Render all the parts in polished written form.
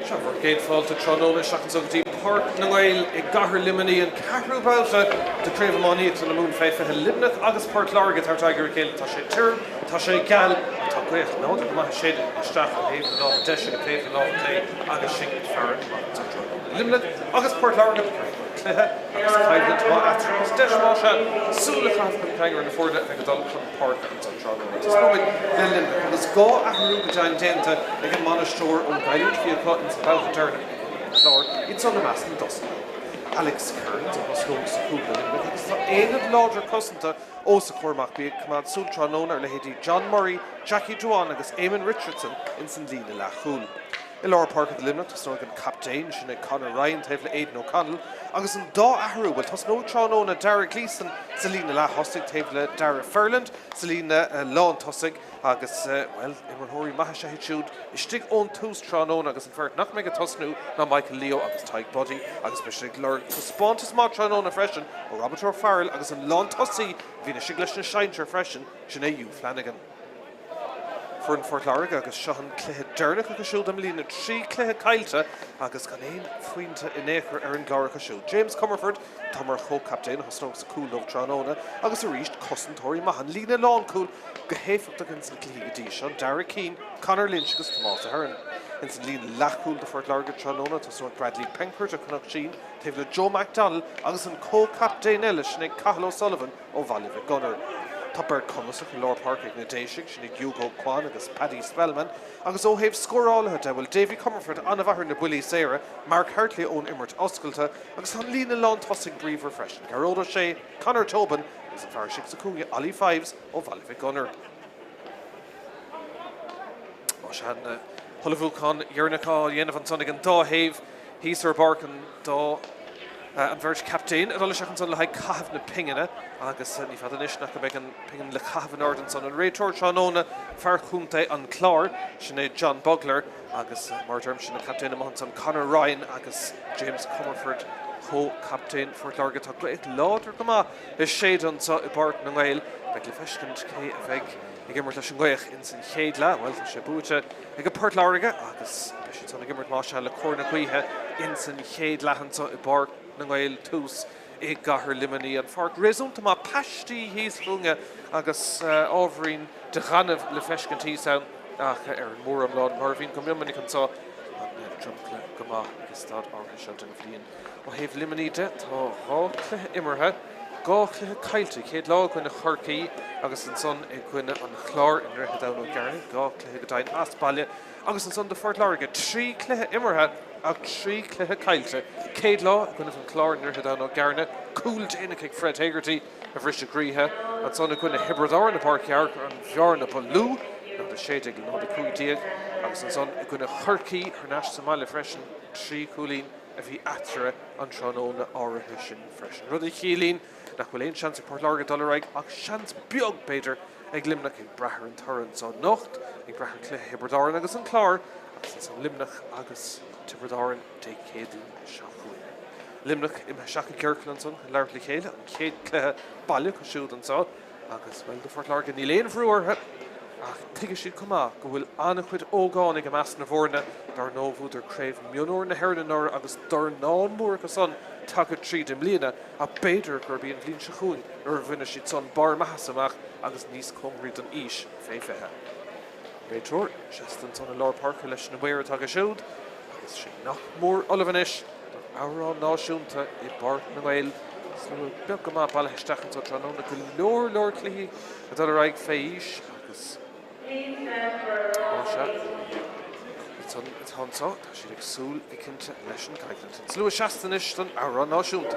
Trevor Gate Falta Tróna Shachan Sogdi Páirc nGael I gahar limini and Craobh Babhta the Craobh money to the moon faith for Luimneach agus Páirc Láirge Tráchtaire Gale tá sé tir tá sé gal tá gweith nó má sé isteach an héh lá deise taobh lá lé agus sin fear Luimneach agus Páirc Láirge cléthe agus caiimh má atras deis má se súla chath go peangar na fórda ag dul chun Páirc an Tráchtaire. Is nó le Luimneach agus gá ahrú go dein dénta ag an manastóir ón gaiúd fiú in Babhta Lord, it's on the mask and dust. Alex Kearns was going to school with it's the end of larger cousin also Cormac be command Sultran owner Lady John Murray, Jackie Joanne agus Eamon Richardson in St. Lena Lachul. In Lower Park of the Luimneach, Snogan Captain, Sinead Conor Ryan, Tavla Aidan O'Connell, agus in Da Ahru, well, Tosno Tróna Dara Gleeson, Selina La Hostig, Tavla Dara Ferland, Selina Lawn Tossig, agus, well, Imran Hori Mahasha Hichud, Ishtig on Toos Tróna, agus in Fert, not Mega Tosnu, na Michael Leo, agus Tyke Body, agus Bishig Lurg, Spontus Ma Tróna Freshen, or Robert O'Farrell, agus in Lawn Tossi, Vina Shiglish and Shine Freshen, Sinead Flanagan. For in Fort Láirge agus sehan cléthe dearnach agus siúd am lína trí cléthe caiilte agus gan éon faointe in éair an gláire siúd. James Comerford, Tomar co-captain hosnog sa cúlóh Tróna agus a ríist cosantóirí Mumhan lína lán cúl go héifeachta gan san clí dí sean Dara Keane, Conor Lynch agus Tomás a Hearn. In san lína lachúil de Fort Láirge Tróna tá Bradley Penkert a Connacht Sheen, Tavla Joe MacDonald agus an co-captain eile Sinead Cathal O'Sullivan ó Bhaile Gunner. Tupper Cummins of Lord Park Ignatius, Sinead Hugo Kwan agus Paddy Spellman, agus óhéh scorálathe de bhfuil Davy Comerford an bhahar na Willie Sarah, Mark Hartley ón Immert Oscailta, agus an lína lán tosig bríomhar freisin. Gerald O'Shea, Conor Tobin, agus an fear sa cúige Ali Fives ó Bhaile Gunner. Os han Hulafúchan Iarnacá dhéanamh an sonnig an dáhéh, hís ar barcan dá an bhirt captain, a dul seach an son le haid caithh na pingine, agus ní fad an isneach go an pingin le caithh an ordan son an réiteoir Tróna fear chunta an chlár, Sinead John Bugler, agus mar derm sin na captain amach son Conor Ryan, agus James Comerford, co-captain Fort Láirge tá gweith láidir go má is séad an sa I Páirc nGael, beag le feiscint cé a bheith I gimmert leis an gweith in san chéad le, well, sé búte ag a Páirc Láirge, agus beis son gimmert má se le córna cuithe in san chéad lehan sa I Páirc nGael tús I gahar limini an Páirc réúnta má pastí híos funga agus ábhrín de chanamh le feiscintí san ach ar an mór am lád mar bhín go miomanig an sa an trumple go má agus stad ága sealt an bhlion. Ó héh limini de tá chluthe imirthe gá chluthe cailte chéad lá chuine chorcaí agus an son I chuine an chlár in reithe dán ó gearna gá chluthe go dain aspaile agus an son de Fort Láirge trí chluthe imirthe ag trí chluthe cailte céad lá chuine an chlár in reithe dán ó gearna cúilt ina ag Fred Haggerty a bhris a gríthe an son chuine hebredáir na Páirc Earc an bhearna po lú nó de séideag nó de cúitíag agus an son chuine chorcaí ar náis sa máile freisin trí cúlín a bhí atre an Tróna áirithe sin freisin. Rud I chialín nach bhfuil éon seans I Páirc Láirge dul raig ach seans beag beidir ag Luimneach ag brethir an torran sa nocht ag brethir chluthe hebredáin agus an chlár agus san Luimneach agus tibredáin de céadú seachuin. Luimneach I seacha ceirclan son leir le chéile an céad chluthe bailú go siúd an sa agus bhfuil de Fort Láirge ní léon bhrúirthe ach tuige siad cumá go bhfuil anna chuid ógánig a meas na bhórna dar nómhú der Craobh mionóir na Heirneáir agus dar nán mór go son tagad tríd im líana a beidir gur bíon bhíon se chuin ar bhuine siad son bar mahasamach agus níos cumriad an ís féifethe. Réiteoir, seastan son a Lár Parc leis na bhéir tag a siúd agus sé nach mór olavanis árán náisiúnta I Páirc nGael slú beag go má bailthe stechan sa Tróna go leor clí a dul raig féis agus It's Hansa, she looks soul, I can't listen, I can't. Slow Shastanish, then I run no shoot.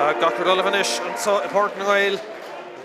Gachar Olivanish and so Páirc nGael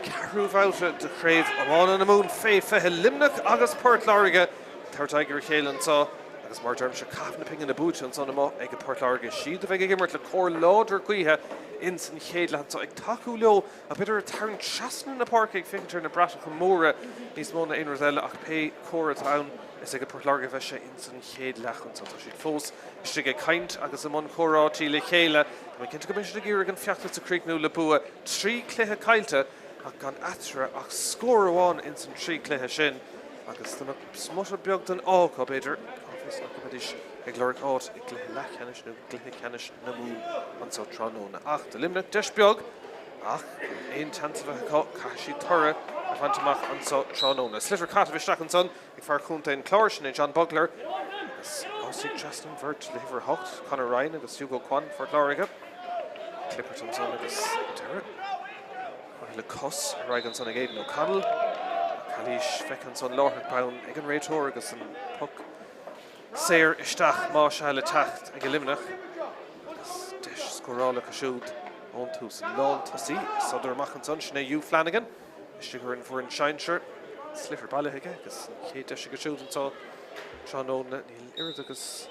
Craobh out the Craobh Iomána na Moon Fé Luimneach agus Páirc Láirge Tráchtaire Míchéal and so agus mar derm se cafna ping in the boot and son mo ag Páirc Láirge siad a bheith gimmert le cór láidir cuithe in san chéadland so ag taú leo a bidir tarn trasna na Páirc ag fintar na brata go móra níos mó na inras eile ach pe córa town is ag Páirc Láirge bheith se in san chéadlach an so siad fós stig ag caint agus am an chórátí le chéile mae cinnte go bin se gur an fiachta sa críicnú le bua trí cluthe cailte ach gan atra ach scór amháin in san trí cluthe sin agus tá smut beag den ácha beidir áfis ach go bidis ag leir áit ag gluthe lechanis nó gluthe canis na mú an so tróna ach de Luimneach deis beag ach ein tantamh caiisi torra a fantamach an so tróna slifar catahistach an son ag far chuntain cláir sin John Bugler agus Osig Justin Vert lever hocht Conor Ryan agus Hugo Kwan for Láirge Clipperton son agus Derek le cos Ryan son ag Aidan O'Connell Kalish Feckan son Láirge Brown ag an réitor agus an puck Sair Istach Míchéal le tacht ag Luimneach agus deis scorála casiúd ón tús lán tosí Sodor Machan son sinna Hugh Flanagan Istigur in for an Shyneshire Sliffer Ballyhige agus ché deis casiúd an so Tróna níl irid agus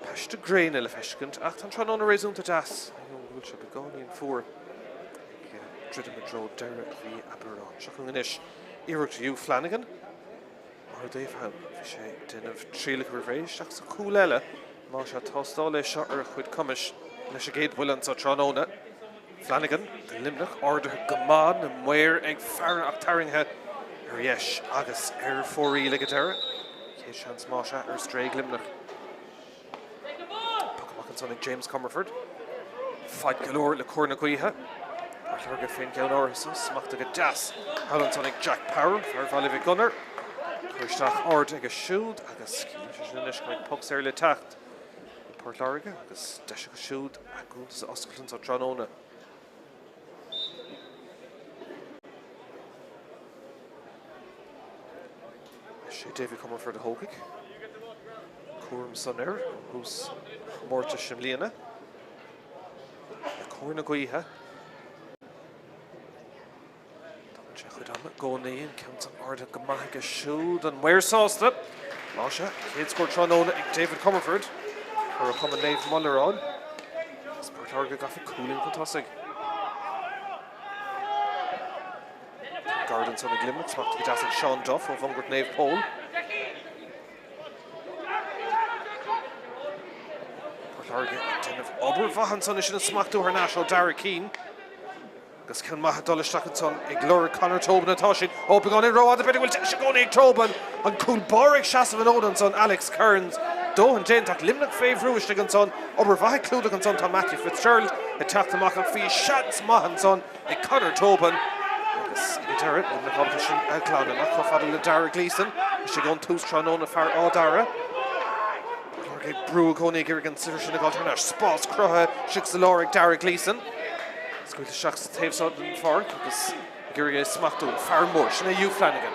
peiste grain le feiscint ach tan tróna réúnta das bhfuil se begáí an fuair Dridum a dro Derek hí Aberrán seachn inis iirecht Hugh Flanagan mar Dave Howe bhí sé duineh tríla go rééis ach sa cúil eile má se tástáil lei seo ar chuid cumis leis a géad bhuilan sa Tróna Flanagan de Luimneach ordathe go mád na muir ag fear ach tairngthe ar dheis agus ar fórí le go deire Chans Masha ar Straig Luimneach. Puck son ag James Comerford. Fight galore le cór na cuithe. Láirge féin ceann áras smachta go deas. Hallan son ag Jack Power ar bhaile bhí gunnar. Chuisteach ord ag a siúd agus cín inis go ag pucks ar le tacht. Páirc Láirge agus deis go siúd a gúil sa oscailn sa Tróna. David Comerford a Hógig. Cuairm son who's mórta Simlíana. Cór na cuithe. Tá chud am gcónaí ceann an orda go maithe go siúd an muir sásta. Máise, chéad scór Tróna ag David Comerford ar a chuman Naomh Mullerán. Páirc Láirge gafa cooling go tosig. Garden son ag Luimneach smachta go deas ag Sean Duff ó bhangurt Naomh Pole. Láirge duineh obair bhahan son is sin smachú ar national Dara Keane. Agus ceann maithe dul isteach an son ag glóir Conor Tobin atá sin ópa gan in roiád a bit bhfuil se gcónaí ag Tobin an cúil báric seasamh an ódan son Alex Kearns dóhan déntaach Luimneach féhrúiste an son obair bhaith clúdaach an son tá Matthew Fitzgerald i teachta amach an fí seans maithe an son ag Conor Tobin agus i deire Luimneach ábhta sin aglána nach chu fada le Dara Gleeson is sé gón tús Tróna fear á Dara. Brú gcónaí gur an siir sin ag alternach spás crutha sic sa láir ag Dara Gleeson. Scuil seach sa taobhsá den Páirc agus gur smachú fear mór sinna Hugh Flanagan.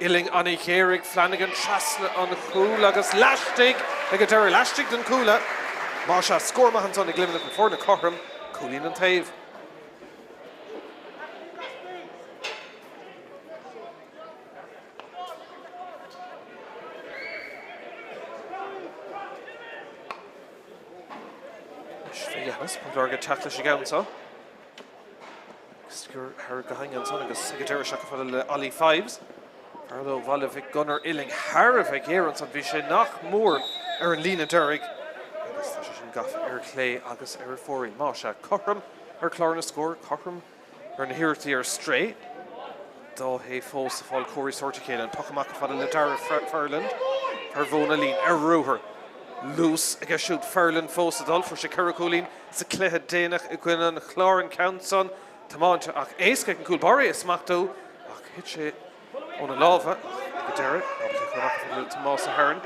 Iling anna chéirigh Flanagan trasna an chúl agus leistigh ag a deire leistigh den cúla. Má se scór maithe an son ag Luimneach an fór na chorm cúlín an taobh. Páirc Láirge teachta sé gceann so. Gur ar gahangan son agus ag deire seach fada le Ollie Fives. Arlo bhaile bhíh gunnar Iling Harra bheith éireann son bhí sé nach mór ar an lína deireadh. Agus tá sé sin gafa ar clé agus ar fórí. Má se chorm ar chlár na scór, chorm ar na hirirtaí ar Stray. Dá hé fós a fáil cóirí sorta chéile an puchamach fada le Dara Ferland. Ar bhóna lín ar rúthair. Lús ag a siúd Ferland fós adul for sé curacúlín sa cléthe déanaach i gcuine an chlár an count son. Tamáinte ach éasca an cúil barí is smachú ach hit sé óna lábha go deire ábhta chunach fada Tomás a Hearn.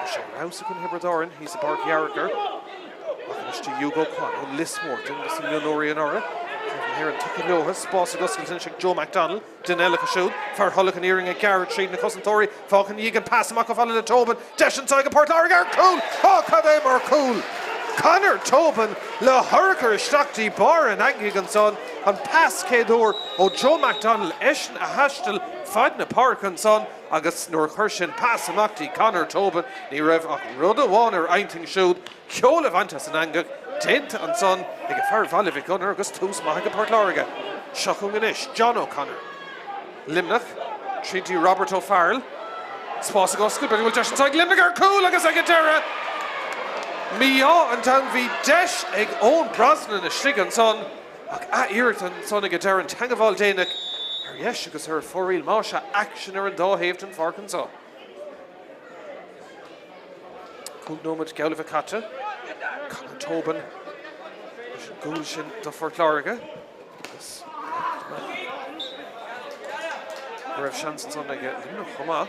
Sé rás a chun Hebridáin hís a Páirc Jarachar. Ach istí Hugo Kwan ó Lismore dun sa Leonóí an ára. Here an tucha leothas spás agus go sin Joe McDonald den eile go siúd fear tholadh an íring a Garrett tríd na cosantóirí fáchan dígan pass amach go fáile le Tobin deis an táige Páirc Láirge ar cúl! Cad é mar cúl! Connor Tobin le hurker stachti bar and Anglican son and pass Céadaoin o Joe MacDonald Eshin a hastel fadna Páirc and son agus nor Hershin pass amachti Connor Tobin ni rev ach rudda waner einting showed Ceol Vantas and Angag Dent and son ag a far valivik gunner agus tus mahaga Páirc Láirge Shachung and Ish John O'Connor Luimneach Treaty Robert O'Farrell Spás agoscail but he will just inside Luimneach are cool agus ag a dera Míchéal and down vi desh ag own Brosnan a Shligan son ach a Ireton son ag a dera and Tangaval Danic her yesh agus her foril Masha actioner and Dáhavton Farcan son Cool nomad Gael of a Catcha Connor Tobin Gulshin to Páirc Láirge Raibh Shanson son ag Luimneach chumá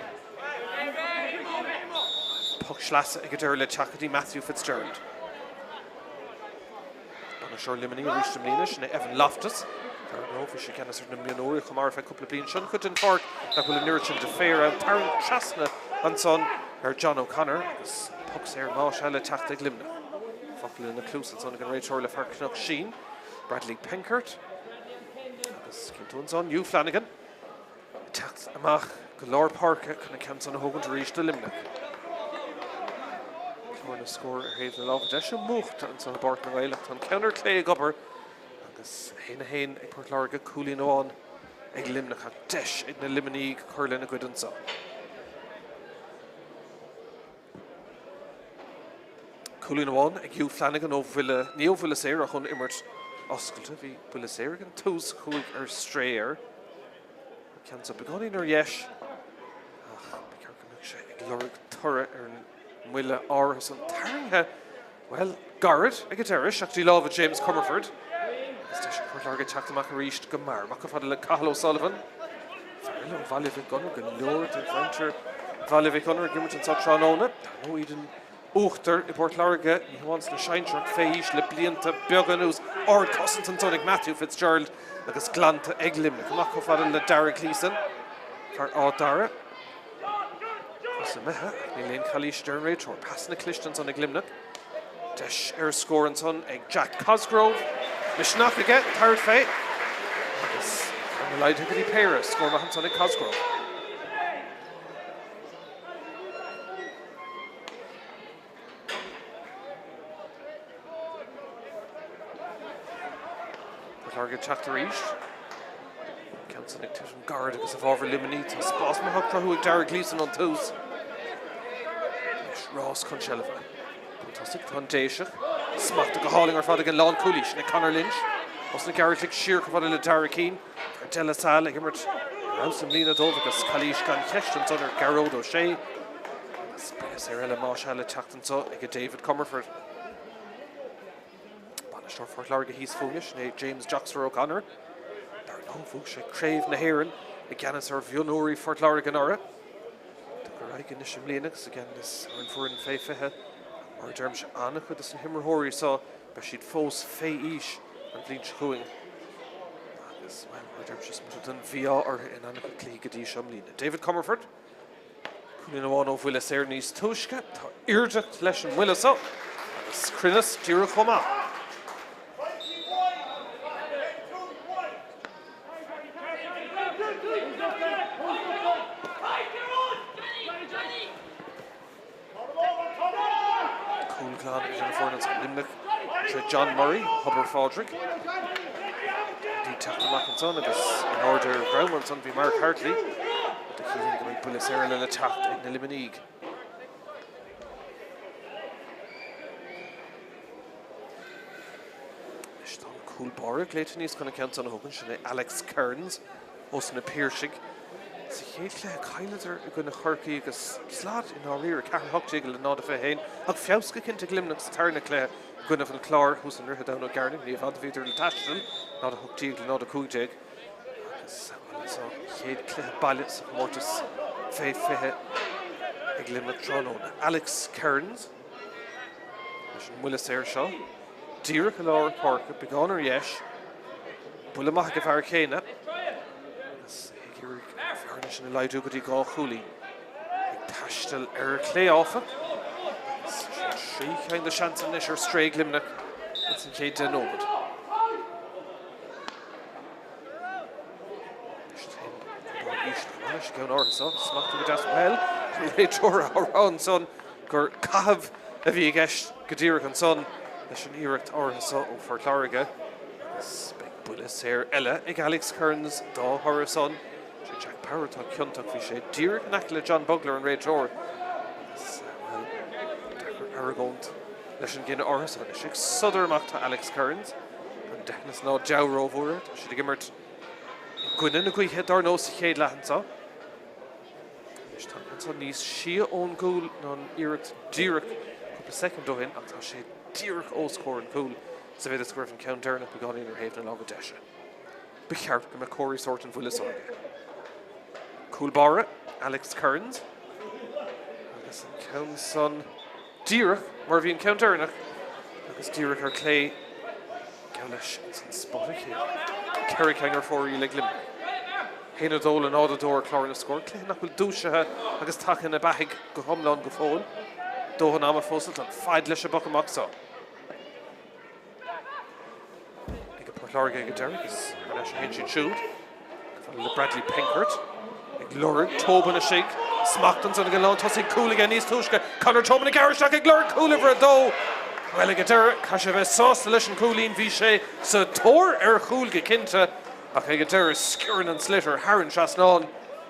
Puck Schlassa ag a deireadh le Chakadí Matthew Fitzgerald. Anna sure Limini reached him Líne sin Evan Loftus. Dar no fi sé ceannas ar na Mianóí chumar fe couple blian sin chut in Páirc nach bhfuil nuirtin de fér an Taryn Trasna an son ar John O'Connor agus pucks ar Míchéal le teachta ag Luimneach. Focail in na clús an son ag an réiteoir le Farcnach Sheen. Bradley Penkert agus Cintún son Hugh Flanagan. Techt amach go Lár Páirce chuna ceann na hógan to reach the Luimneach. Corner score heeft de love desh mocht en son Bart nGael tan counter clay gopper agus hein ag Páirc Láirge coolí on ag Luimneach ag desh ag na Luimneach curlin a good and so. Coolí on ag Hugh Flanagan ó Villa Neo Villa Séir a chun immert oscailte hí Villa Séir an tús chuig ar strair. Ceann sa beganín ar yesh ach becercamach sé ag Lorg Turra ar Muile áras an tarnithe well Garrett ag a deireadh seachtí lámha James Comerford agus tá sé Páirc Láirge teachtamach a ríist go mar mac fada le Cathal O'Sullivan Farrell ó Valivik gunnar go leor de Venture Valivik gunnar gimmert an sa Tránóna nó iad an uachtar I Páirc Láirge ní hamháins na Seinseach féis le blianta beagán ús ard cosint an son ag Matthew Fitzgerald agus glanta ag Luimneach mac fada le Dara Cleason far á Dara So meha, ni lein Calís Stern Rachel, passing the Clishton on the Luimneach. Desh air score and son ag Jack Cosgrove. Mishnach again, third fate. Yes, and the light hickety Páirc score behind son ag Cosgrove. Páirc Láirge Tráchtaire east. Cancel ag Tish guard because of over Luimneach. Spás mahach who ag Dara Gleeson on twos. Ross Concheliva. Fantastic foundation. Smacked the hauling or fadigan Lawn Coolish and Connor Lynch. Wasn't Garrett like sheer covered in Dara Keane. Della Sal, Himmert. Ransom Lena Dovigus, Kalish Gan Questions under Garrod O'Shea. Sarella Míchéal attacked and so like David Comerford. Banished for Láirge he's foolish. James Joxer O'Connor. There are no fools. Craobh na Héireann. Again, it's our Vionori for Láirge Nora. Right initial Linux again this and for in Feife or Dermsh Anna could this in him or Hori saw but she'd force Feish and Bleach Huing. This well or Dermsh just done via or in Anna Cleagadi Shamlina. David Comerford. Kulina one of Willis Ernie's Tushka, Irject Leshan Willis up. Skrinus Dirachoma. John Murray, Hubber Fodrick. Dí teachta Mackinson agus in order Brownman son bhí Mark Hartley. The Keeling go make Bulla Séir le teacht in the Luimneach. Is tá cool Páirc Leighton is going to count on a hogan sin Alex Kearns os na Páirc. Sa chéad le Cailetar I gona chorcaí agus slát in á riar Carl Hochtigel le náda fé hain ag fiosca cinnte Luimneach sa tarna clé Gwynaf and Clár who's in Rutha down O'Garden, we have had the Vitor Tashdal, not a hook teagle, not a cool jig. So, Chéad Clé Ballets of Mortis, Faith Fehe, Luimneach Trono, Alex Kearns, Willis Airshaw, Deireadh Lár Páirc, Begoner Yesh, Bullamach of Arcana, Farnish and Elidu Gudi Gaw Hooley, Tashdal Clay Offa, Trí kind of chance in this or stray Luimneach. It's in Cade de Nomad. She going over so smack to the desk well. Rachel around son. Gur Cav if you guess Gadira and son. The Shanirach or so for Láirge. This big bullets here. Ella, Alex Kearns, Da Horizon. Jack Power to Kyuntuk Fishe. Dear Nakla John Bugler and Rachel. Well, Aragont. Listen again Orison. Shik Suthermacht to Alex Kearns. And Dennis no Jowr over it. Should have gimmert Gwynn a gwy hit or no Céad Lahan so. So these she own goal non Eric Dirk couple second do in and she Dirk O score and cool. So it is Griffin counter and begun in her haven along with Desha. Bicart and McCory sort and Fulfil. Cool Barra, Alex Kearns. Agus Counts son Dirk Marvin counter and Agus Dirk or Clay Galish is in spotting here. Kerry Kanger for you like Luimneach. Hena Dole and Auda Door Clorna score. Clénach will dúise agus tack in a bag go homlan go fóil. Dóhan am a fósil and five leis a buck amach so. Ig a Láirge go Derek is leis a hinching shoot. Follow the Bradley Pinkert. Ig Lord Tobin a shake. Smachtons and a galon tossing cool again East Tushka. Connor Tobin a Garishak ig Lord cool over a dough. Well ig a Derek Kashav sauce leis an coolín Vishay. So Tor cool ge Kinta. Ach ag a Derek Skirrin and Slitter, Haran Shasnon,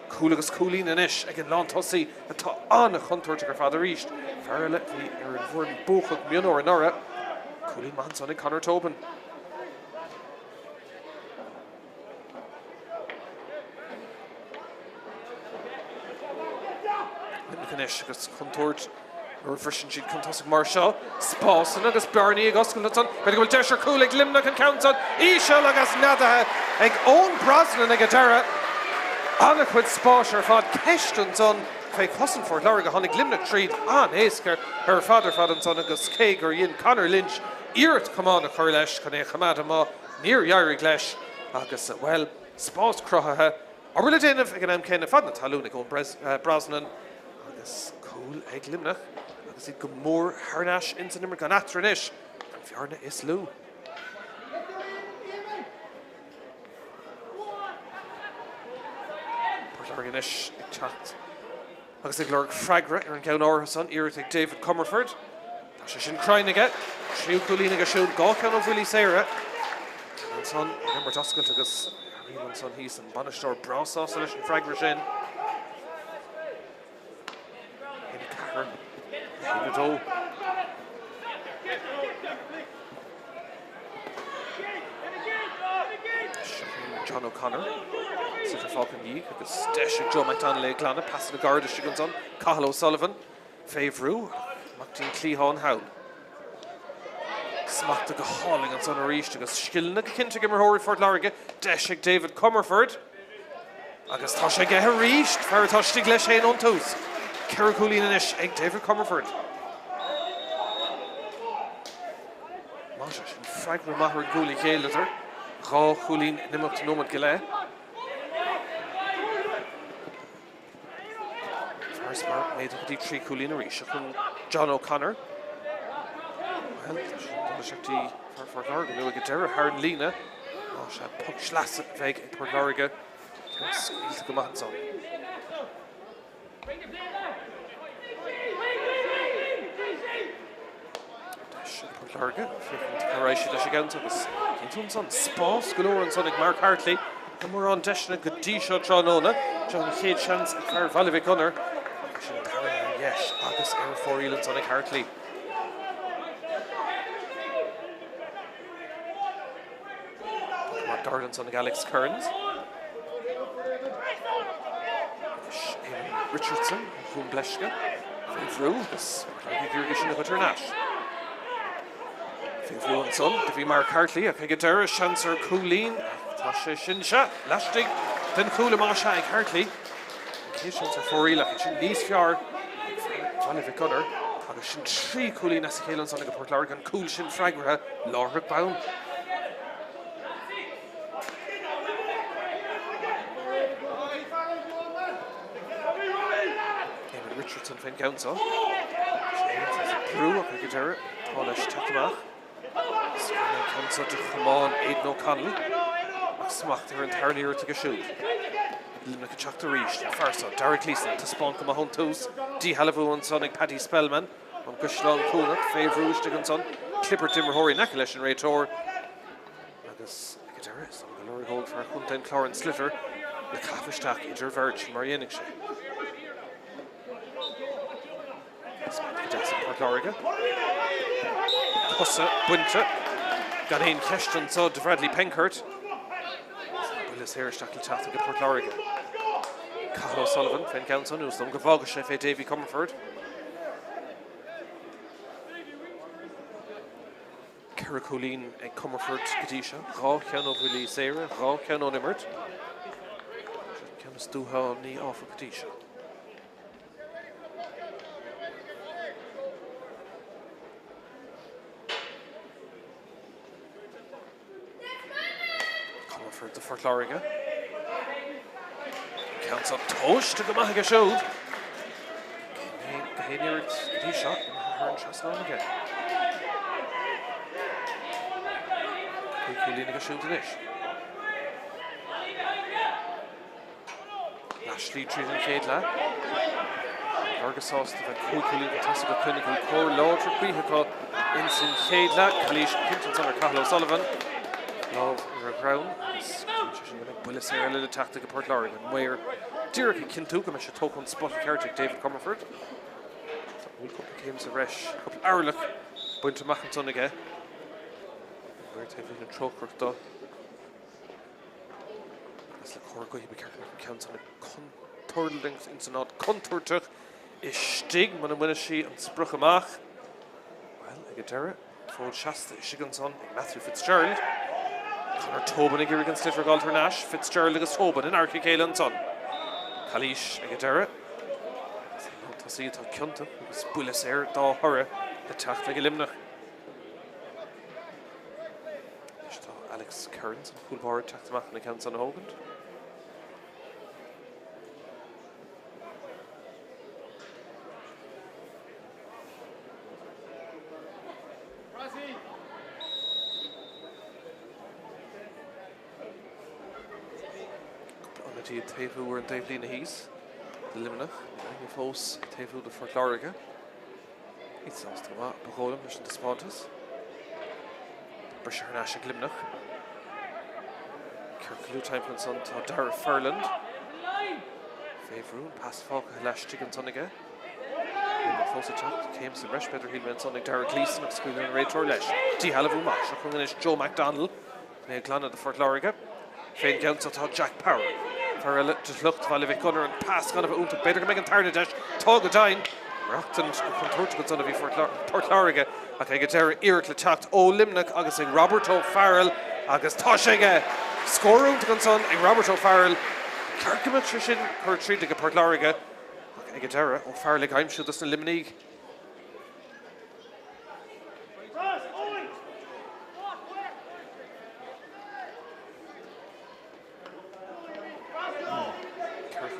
Coolagus Coolín and Ish, again Lon Tussi, a to on a hunter to her father east. Farrell, the Erin Vorn Bochuk Munor and Nora, Coolín Manson and Connor Tobin. Ish, agus Contort, refreshing sheet Contossic Marshall, Spórt, and Agus Barney, Gosculton, but it will Desher Coolig, Luimneach and Counton, Isha, Agus Nada, Egg own Brosnan and Agadera, Anaquid Spórt, her fad Keshton son, Fake Husson for Láirge, Honig Luimneach Treed, An Esker, her father and son, Agus Cég or Yin Connor Lynch, Irit come on a Corlesh, Cane Hamadama, near Yari Glesh, Agus, well, Spórt Crohaha, or will it in if again Ken Fadna Talunik on Brosnan, Agus cool Egg Luimneach. Agus it go more Harnash into Nimmer gan Atranish and Fiarna is Lou. Portlarganish chat. Agus it Lord Fragra and Gown Orson, Eric David Comerford. Tasha Shin crying again. Shiu Coolina Gashul Gawkan of Willie Sarah. And son, remember Doscal took us Reeman son he's and Banishdor Browsaw Solution Fragra Shin. Hena John O'Connor, Sitter Falcon Yee, agus Desh Joe McDonnell Glana, passing the guard as she goes on, Cahill O'Sullivan, Favreau, Mactin Cleahon Howl. Smack the hauling on son Arish, agus Skilna Kintig Hori Fort Láirge, Desh David Comerford, agus Tasha Geharish, Faratosh Stiglesh Hain on toes. Coolín and Ish, Egg David Comerford. Masha, Fragma Mahar Gooley Gaelitter, Raw Coolín, Nimmock to Nomad Gile. First mark made a deep tree Coolín Arish, John O'Connor. Well, Shakti for Láirge, Nua Gadera, Haran Lena, Masha, Puck Schlass, Veg, Port Láirge, Can't squeeze the Gamahanson. Láirge, Caraishi leis again to us. Cintún son Spórt galore and Sonic Mark Hartley. And we're on Deshna Gadisha Tróna. John Chéad Chance and Claire Valivik Gunner. Yes, Agus Air 4 and Sonic Hartley. Mark Darden Sonic Alex Kearns. Richardson, Hum Bleshka. Through this. Irrigation of Nash. Fulfil and son, Davy Mark Hartley, a Pigadera, Chancer Coolín, Tasha Shinsha, Lashtig, then Coola Masha and Hartley. Occasions are for real, Chin Lees Fjord, Valivik Gunner, and Shin 3 Coolín as Halen Sonic of Port Láirge and Cool Shin Fragra, Láirge Bound. Richardson Finn Council. Brú ag Dara, Táis Teachtamach. Scanning Cancer to Chaman, Aidan O'Connell. Ag Smachtar and Tarnier to Gashoot. Luimneach Chapter reached, Farsa, Derek Leeson to Spawn come a hunt toes. D. Halavu and Sonic Paddy Spellman. On Gushlan Poonat, Fave Rouge to Son. Clipper Timber Hori Nakalesh and Ray Tor. Agus Dara, some glory hold for Hunta and Clarence Slitter. The Caffishtak, Idger Verge, Marianic. Port Láirge. Hussa, Bunta. Ganin Keston, so to Bradley Penkert. Willis here, Stackle Chatham, Port Láirge. Cahill O'Sullivan, Fen Gownson, who's the Gavaga Chef, Davy Comerford. Caracolin and Comerford, Kadisha. Rá Keano Willie Sarah, Rá Keano Nimmert. Keano Stuha, Ni Offer Kadisha. The Fort Láirge. Counts up Tosh to Gamahaga Showed. Gahinir he shot and Hearn Chaslan again. Kulinaga Showed the dish. Ashley treating Céadaoin. Láirge sauce to the Kulinaga Tassica Clinical Core Law for Queehaka. Ensign Céadaoin. Kalish Kinton or Cahill O'Sullivan. Love Crown. Willis here a little tactic of Port Láirge and where Derek and Kintuga should talk on spot Celtic David Comerford. So we'll couple games of Resh, couple Arlock, went to Mackinson again. Where to have in Troker though. As the Corgo he be careful counts on a contourlings into not contourtuch is stig man and Winneshi and Spruchamach. Well, I get Derek, Ford Shasta, Shiganson, Matthew Fitzgerald. Conor Tobin again against Clifford Galter Nash, Fitzgerald against Tobin and Míchéal and son. Kalish Agadera. To see it on Kunta, was Willis air, Da Hurra, the Tráchtaire Luimneach. Alex Kearns and Fulfil Tráchtaire and accounts on Hogan. Tafu were in Drisleáin Heath, Luimneach, Fós, Tafu the Fort Láirge. It's lost to what? Beholem, Mission to Spontus. Brisher Nash and Luimneach. Kirklew Timeflin son to Dara Furland. Favourite, Pass Falk, Lash Chicken son again. Fós attack, came to Resh, Better Hillman son like Dara Gleeson, of School and Ray Torlesh. D. Halavu Mash, Shokungenish Joe MacDonald. Neil Clan of the Fort Láirge. Fain Gownson to Jack Power. Farrell just looked while Vic Gunner and passed kind of a better to make a Tarnidash, Togadine, Rockton, Contortical son of you for Port Láirge, okay, get there, Eric Lechacht, Luimneach, August Robert O'Farrell, August Toshega, score room to Gunson, Robert O'Farrell, Kirkman Trishin, or treating a Port Láirge, okay, get there, O'Farrell, I'm sure this in Luimneach.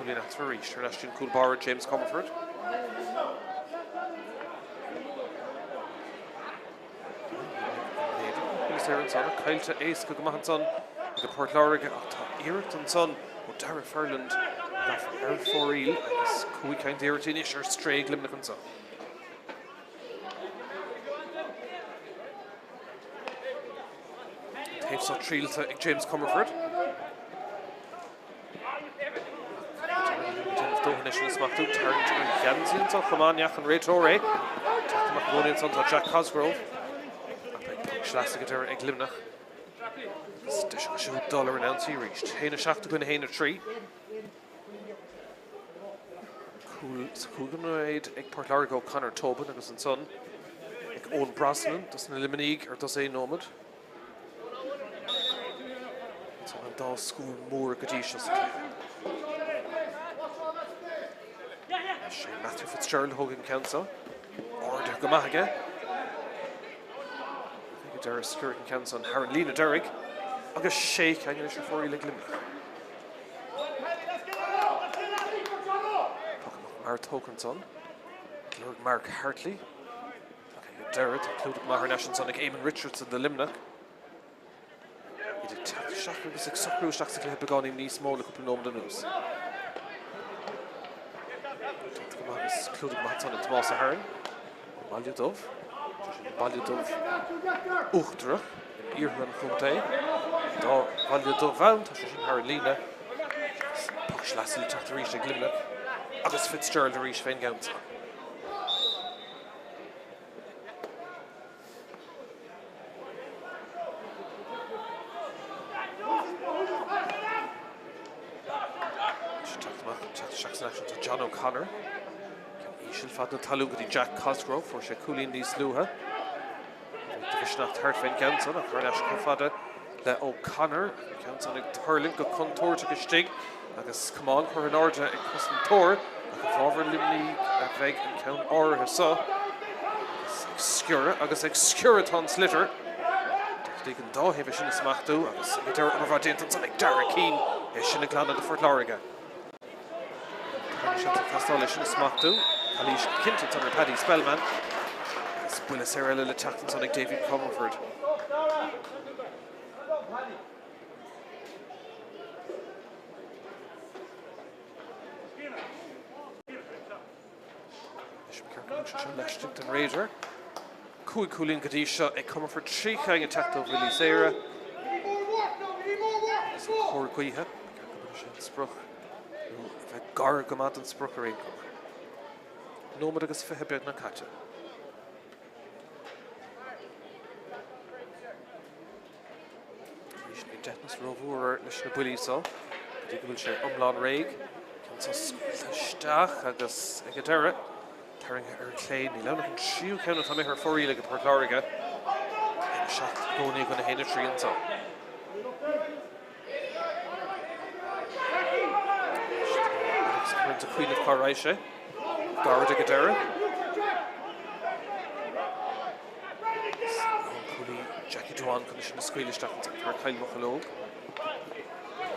That's for reach. Ashton Coolbar, James Comerford. He's there and son. Kyle to Ace Kugamahan son. The Port Láirge, Eric and son. Dara Furland. Earl Foreel. Cooey County Eric Inisher. Stray Luimneach and son. Tapes of Triel to James Comerford. Initial smack to turn to Gansian, so Iomána and Ray Torre. Tactic Macdonald son to Jack Cosgrove. Schlastic there at Luimneach. Stish a shoot dollar announced he reached. Haina Shack to win Haina 3. Cool gonna aid Port Láirge Conor Tobin and his son. Owen Brosnan, doesn't Luimneach or does a Nomad. So I'll school more Gadishas. Matthew Fitzgerald Hogan Council. Or Gamahaga. I think Dara Skirk and Council and Haran Lena Derrick. August Shake, I'm going to show for you like Luimneach. Art Hoganson. Lord Mark Hartley. Derrett, including Maher Nash Sonic Eamon Richardson, the Luimneach. He did Shach agus ag socrú Shach sa cléad begáin níos mó le cúpla nómda nús. Agus including Mahatson and Tomás Ahern. Bailiadómh. Bailiadómh Uachtarach in Iarthan Chunté. Dá Bailiadómh Bhain, tá sé sin Har Lína. Páirc Lassie Tráchtaire ag Luimneach. Agus Fitzgerald a rís féin gabhanta. John O'Connor. Míchéal fad na talúgadí Jack Cosgrove for sé cúlín níos luatha. Divisionacht third féin gabhanta nach chuir leis go fada le O'Connor. Gabhanta ag turling go contour go stig agus cumán chuir an áde ag cosn tóir ag bhábhar Luimneach a bheith an ceann áirithe sa. Agus ag sciúra tá slitter. Dí an dáhéh sin is smachtú agus ag deir an bhá déantan san ag Dara Keane é sin na glanna de Fort Láirge. Castáile sin smachtú, Calís Kinton under Paddy Spellman. Buile Sarah le teachtan son ag David Comerford. Leistigh den Raider. Cúig cúlín godí seo ag Comerford trícha ag teachtó Willie Sarah. Chóir cuithe, sin spruch. Bheith gar go mad an spruch ar éon. Nómad agus fithe beag na caite. Rís ní deithnas roimhúir leis na builí só. Dí go bhfuil sé omláin réig. Ceann isteach agus ag deire. Taring ar cléin ní leanach an tríú ceanna tá mé ar fóíle go Páirc Láirge. Ina seach gcónaí go na héine tríon tá. The Queen of Caraisha, Garda Gadera, Jackie Joan condition of Squealish stuff for Kyle Muchalog.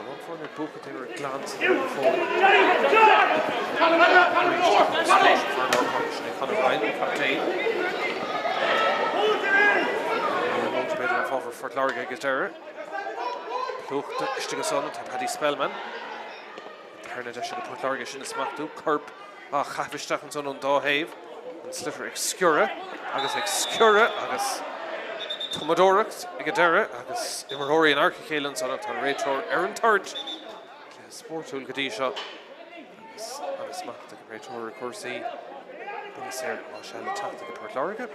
One for the book, they were glancing before. Motivator of Fort Láirge Gadera. Lucht Stigason, Paddy Spellman. Harna de sin Páirc Láirge sin smachtú corp a chafisteach an son an dáhéh an slitter ag sciúra agus tomadóracht ag deire agus imimeóirí an arcachéileann son tá réiteóir ar an tart Spórtúil godí seo agus smacht ag réiteóir a cuasaí buna sé má se le teachta go Páirc Láirge.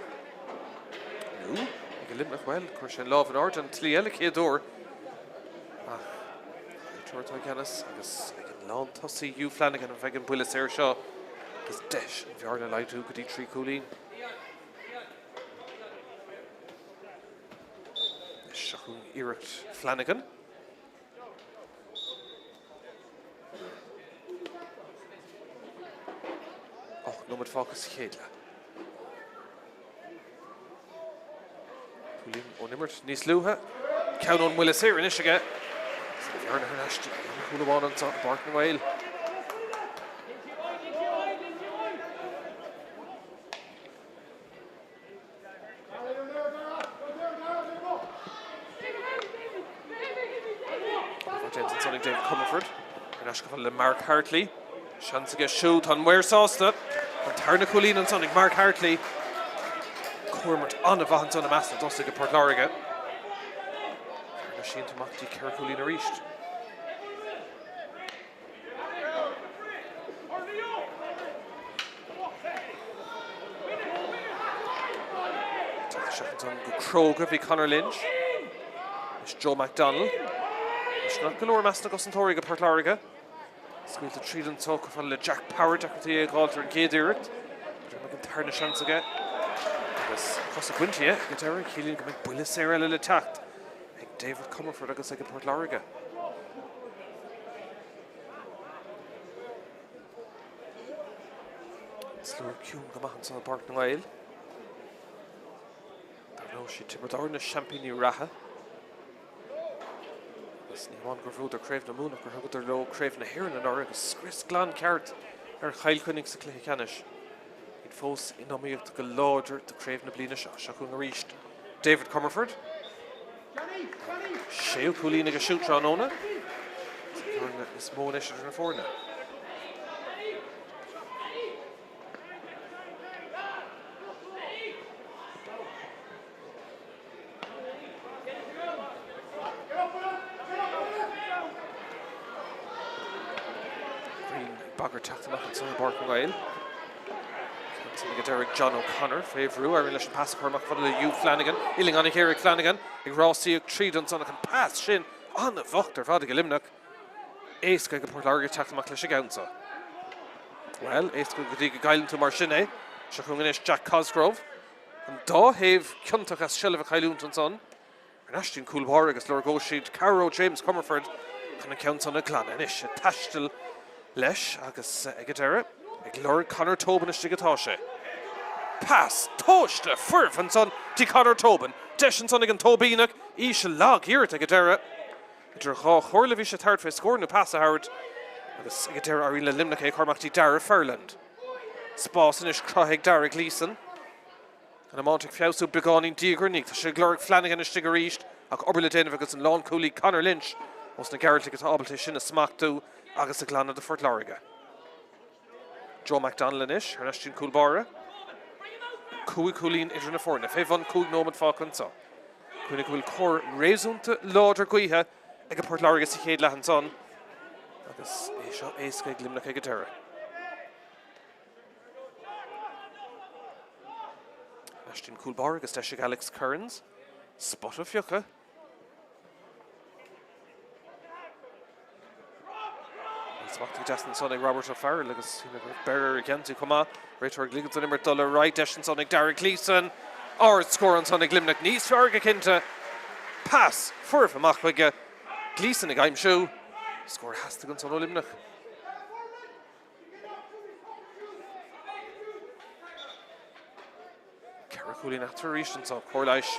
Nú ag Luimneach bhfuil chuir sé lámh an ard an tlí eile chéadúir réiteóir Guinness agus Lán tosaí Hugh Flanagan an bheith an buile séir seo agus deis an bhear le leitú go dtí trí cúlín. Seachún iirecht Flanagan. Nómad fágus chéadle. Cúlín ó nimmert níos luatha. Ceann ón buile séir in isige. Bhearna ar neiste. Iomána an son Páirc na Mhail. Jensen son ag David Comerford. Ar neis go bhfuil le Mark Hartley. Seans aige siút an muir sásta. An tarna cúlín an son ag Mark Hartley. Cuairmart an a bhahan son a measna dosa go Páirc Láirge. Ar sin tamachtaí ceir cúlín a ríist. Craobh bhí Conor Lynch. Is Joe McDonald. Is not galore measna go an tóirí go Páirc Láirge. Scuilta tríd an tóca fan le Jack Power decrtaí ag gáiltar an céad iirecht. But an tarna seans aige. Agus cosa cuinti go deire cílíonn go mbeidh buile séir eile le teacht ag David Comerford agus ag Páirc Láirge. Slúr ciún go maithan san Páirc na Mhail. She tipper na champagne raha. This ní one gur fúd ar Craobh na Múnach gur thugad ar lo Craobh na Héireann an agus Chris Glan ceart ar chailcuinnig sa cluiche canis. fós in amíocht go láidir de Craobh na bliana seo. Seachún a ríist David Comerford. Séú cúlína go siútrá nóna. Is mó is na fórna. Bagger Tráchtaire and son of Páirc nGael. Get Derek John O'Connor, Favorue, Iron Lish and pass Cormac Fuddle, Hugh Flanagan, Illing on a Herrick Flanagan, Ig Rossi, Tridon, son of pass Shin on the Voctor, Vadig Limnock, Ace Gag Port Láirge Tráchtaire Clishigansa. Well, Ace Gag Gailen to Marshine, Shachunganish Jack Cosgrove, and Daw Have Kuntach as Shell of a Kailunton son, and Ashton Coolwarrig as Lord Goshid, Caro James Comerford, can account on a clan, and Ish, Tashtil. Lesh agus Egadera, ag Lord Conor Tobin is Stigatashe. Pass, Toshta, Furf and son, Di Conor Tobin, Deshin son again Tobinak, Isha Log here at Egadera. Dracha Horlevish at Hartford scoring a pass Howard. Agus Egadera Arena Limnake Cormac Di Dara Furland. Spasinish Craheg Dara Gleeson. And a Montic Fiausu Begonin Diagornik, the Shigloric Flanagan is Stigarish, Ag Oberla Denvigus and Lawn Cooley Conor Lynch. Was na Garrett to get Obeltish a smack to. Agus the Glan of the Fort Láirge. Joe MacDonald ish, Ernestine Coolbara. Cúig Coolín Idrina Forna, Fevon Cúig Nomad Falcon so. Cúig will core Raisунta Lauder Guiha, Ega Port Láirge Sichade Lahanson. Agus Aisha Aisca Glimna Kegatera. Ernestine Coolbara, Agus Teshig Alex Kearns. Spot of Yucca. Smachtí Destin Sonic Robert O'Farrell agus Bearer again to come out. Rachel Gliggins on Dollar right. Destin Sonic Derek Gleeson. Or score on Sonic Limnock. Nice Farga Kinta. Pass for Machwiga. Gleeson a game show. Score has to go on Limnock. Caraculi after Rishan so Corlish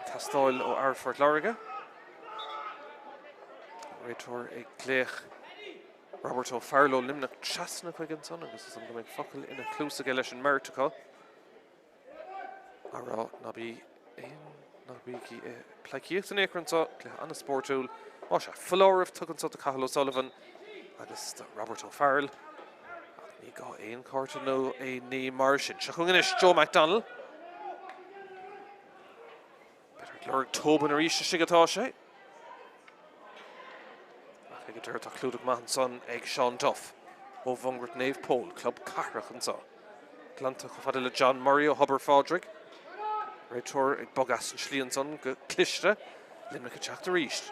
Castile o Arfort Láirge. Rachel Glech. Robert O'Farrell Limnock Chasna Quiganson, and this is something like Fuckle in a close Gaelish and Mertica. Ara Nabi Plakiet and Akron on a sport tool. Washa Floor of Tuckanso to Cahill O'Sullivan. And this is Robert O'Farrell. He got in Cortino, a knee Martian. Shachunganish Joe MacDonald. Better Lord Tobin or Isha Shigatashe. Egadera Cludic Mahan son Egg Sean Duff. O Vungert Nave Pole, Club Carrach and so. Glanta Fadilla John Murray o Hubber Fodrick. Reitor Eg Bogas and Schlian son Clishta. Limnick Chapter East.